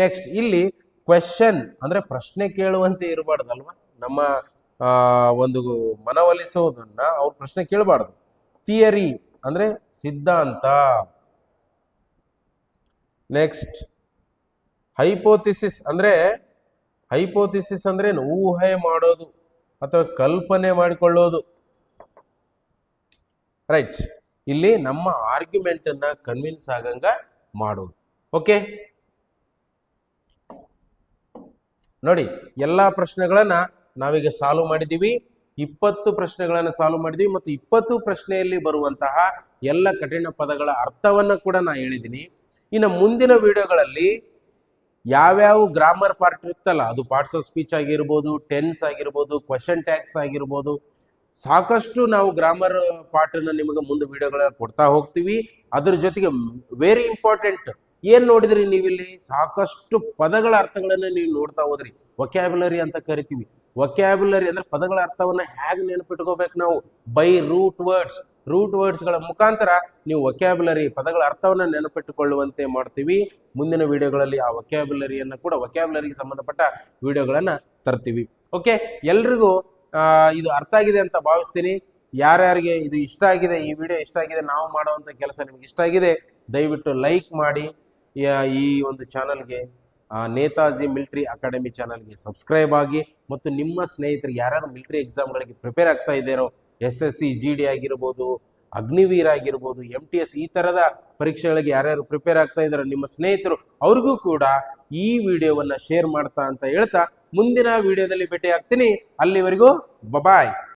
ನೆಕ್ಸ್ಟ್, ಇಲ್ಲಿ ಕ್ವೆಶನ್ ಅಂದ್ರೆ ಪ್ರಶ್ನೆ ಕೇಳುವಂತೆ ಇರಬಾರ್ದಲ್ವಾ? ನಮ್ಮ ಒಂದು ಮನವೊಲಿಸೋದನ್ನ ಅವ್ರು ಪ್ರಶ್ನೆ ಕೇಳಬಾರ್ದು. ಥಿಯರಿ ಅಂದ್ರೆ ಸಿದ್ಧಾಂತ. ನೆಕ್ಸ್ಟ್, ಹೈಪೋಥಿಸಿಸ್ ಅಂದ್ರೆ, ಹೈಪೋಥಿಸಿಸ್ ಅಂದ್ರೆ ಊಹೆ ಮಾಡೋದು ಅಥವಾ ಕಲ್ಪನೆ ಮಾಡಿಕೊಳ್ಳೋದು. ರೈಟ್. ಇಲ್ಲಿ ನಮ್ಮ ಆರ್ಗ್ಯುಮೆಂಟ್ ಅನ್ನ ಕನ್ವಿನ್ಸ್ ಆಗಂಗ ಮಾಡೋದು. ಓಕೆ ನೋಡಿ, ಎಲ್ಲಾ ಪ್ರಶ್ನೆಗಳನ್ನ ನಾವೀಗ ಸಾಲ್ವ್ ಮಾಡಿದ್ದೀವಿ. 20 ಪ್ರಶ್ನೆಗಳನ್ನು ಸಾಲ್ವ್ ಮಾಡಿದ್ವಿ ಮತ್ತು 20 ಪ್ರಶ್ನೆಯಲ್ಲಿ ಬರುವಂತಹ ಎಲ್ಲ ಕಠಿಣ ಪದಗಳ ಅರ್ಥವನ್ನು ಕೂಡ ನಾನು ಹೇಳಿದ್ದೀನಿ. ಇನ್ನು ಮುಂದಿನ ವಿಡಿಯೋಗಳಲ್ಲಿ ಯಾವ್ಯಾವ ಗ್ರಾಮರ್ ಪಾರ್ಟ್ ಇರುತ್ತಲ್ಲ, ಅದು ಪಾರ್ಟ್ಸ್ ಆಫ್ ಸ್ಪೀಚ್ ಆಗಿರ್ಬೋದು, ಟೆನ್ಸ್ ಆಗಿರ್ಬೋದು, ಕ್ವಶನ್ ಟ್ಯಾಗ್ಸ್ ಆಗಿರ್ಬೋದು, ಸಾಕಷ್ಟು ನಾವು ಗ್ರಾಮರ್ ಪಾರ್ಟನ್ನು ನಿಮಗೆ ಮುಂದೆ ವಿಡಿಯೋಗಳ ಕೊಡ್ತಾ ಹೋಗ್ತೀವಿ. ಅದ್ರ ಜೊತೆಗೆ ವೆರಿ ಇಂಪಾರ್ಟೆಂಟ್ ಏನ್ ನೋಡಿದ್ರಿ ನೀವಿಲ್ಲಿ, ಸಾಕಷ್ಟು ಪದಗಳ ಅರ್ಥಗಳನ್ನು ನೀವು ನೋಡ್ತಾ ಹೋದ್ರಿ. ವೊಕ್ಯಾಬ್ಯುಲರಿ ಅಂತ ಕರಿತೀವಿ. ವೊಕ್ಯಾಬ್ಯುಲರಿ ಅಂದ್ರೆ ಪದಗಳ ಅರ್ಥವನ್ನ ಹೇಗೆ ನೆನಪಿಟ್ಕೋಬೇಕು ನಾವು, ಬೈ ರೂಟ್ ವರ್ಡ್ಸ್ಗಳ ಮುಖಾಂತರ ನೀವು ವೊಕ್ಯಾಬ್ಯುಲರಿ ಪದಗಳ ಅರ್ಥವನ್ನ ನೆನಪಿಟ್ಟುಕೊಳ್ಳುವಂತೆ ಮಾಡ್ತೀವಿ. ಮುಂದಿನ ವಿಡಿಯೋಗಳಲ್ಲಿ ಆ ವೊಕ್ಯಾಬ್ಯುಲರಿಗೆ ಸಂಬಂಧಪಟ್ಟ ವಿಡಿಯೋಗಳನ್ನ ತರ್ತೀವಿ. ಓಕೆ, ಎಲ್ರಿಗೂ ಇದು ಅರ್ಥ ಆಗಿದೆ ಅಂತ ಭಾವಿಸ್ತೀನಿ. ಯಾರ್ಯಾರಿಗೆ ಇದು ಇಷ್ಟ ಆಗಿದೆ, ಈ ವಿಡಿಯೋ ಇಷ್ಟ ಆಗಿದೆ, ನಾವು ಮಾಡುವಂಥ ಕೆಲಸ ನಿಮ್ಗೆ ಇಷ್ಟ ಆಗಿದೆ, ದಯವಿಟ್ಟು ಲೈಕ್ ಮಾಡಿ. ಈ ಒಂದು ಚಾನಲ್ಗೆ, ನೇತಾಜಿ ಮಿಲಿಟರಿ ಅಕಾಡೆಮಿ ಚಾನಲ್ಗೆ ಸಬ್ಸ್ಕ್ರೈಬ್ ಆಗಿ. ಮತ್ತು ನಿಮ್ಮ ಸ್ನೇಹಿತರಿಗೆ ಯಾರ್ಯಾರು ಮಿಲಿಟರಿ ಎಕ್ಸಾಮ್ಗಳಿಗೆ ಪ್ರಿಪೇರ್ ಆಗ್ತಾ ಇದ್ದಾರೋ, SSC GD ಆಗಿರ್ಬೋದು, ಅಗ್ನಿವೀರ್ ಆಗಿರ್ಬೋದು, MTS ಈ ಥರದ ಪರೀಕ್ಷೆಗಳಿಗೆ ಯಾರ್ಯಾರು ಪ್ರಿಪೇರ್ ಆಗ್ತಾ ಇದ್ದಾರೋ ನಿಮ್ಮ ಸ್ನೇಹಿತರು, ಅವ್ರಿಗೂ ಕೂಡ ಈ ವಿಡಿಯೋವನ್ನು ಶೇರ್ ಮಾಡ್ತಾ ಅಂತ ಹೇಳ್ತಾ ಮುಂದಿನ ವಿಡಿಯೋದಲ್ಲಿ ಭೇಟಿ ಆಗ್ತೀನಿ. ಅಲ್ಲಿವರೆಗೂ ಬಾಯ್.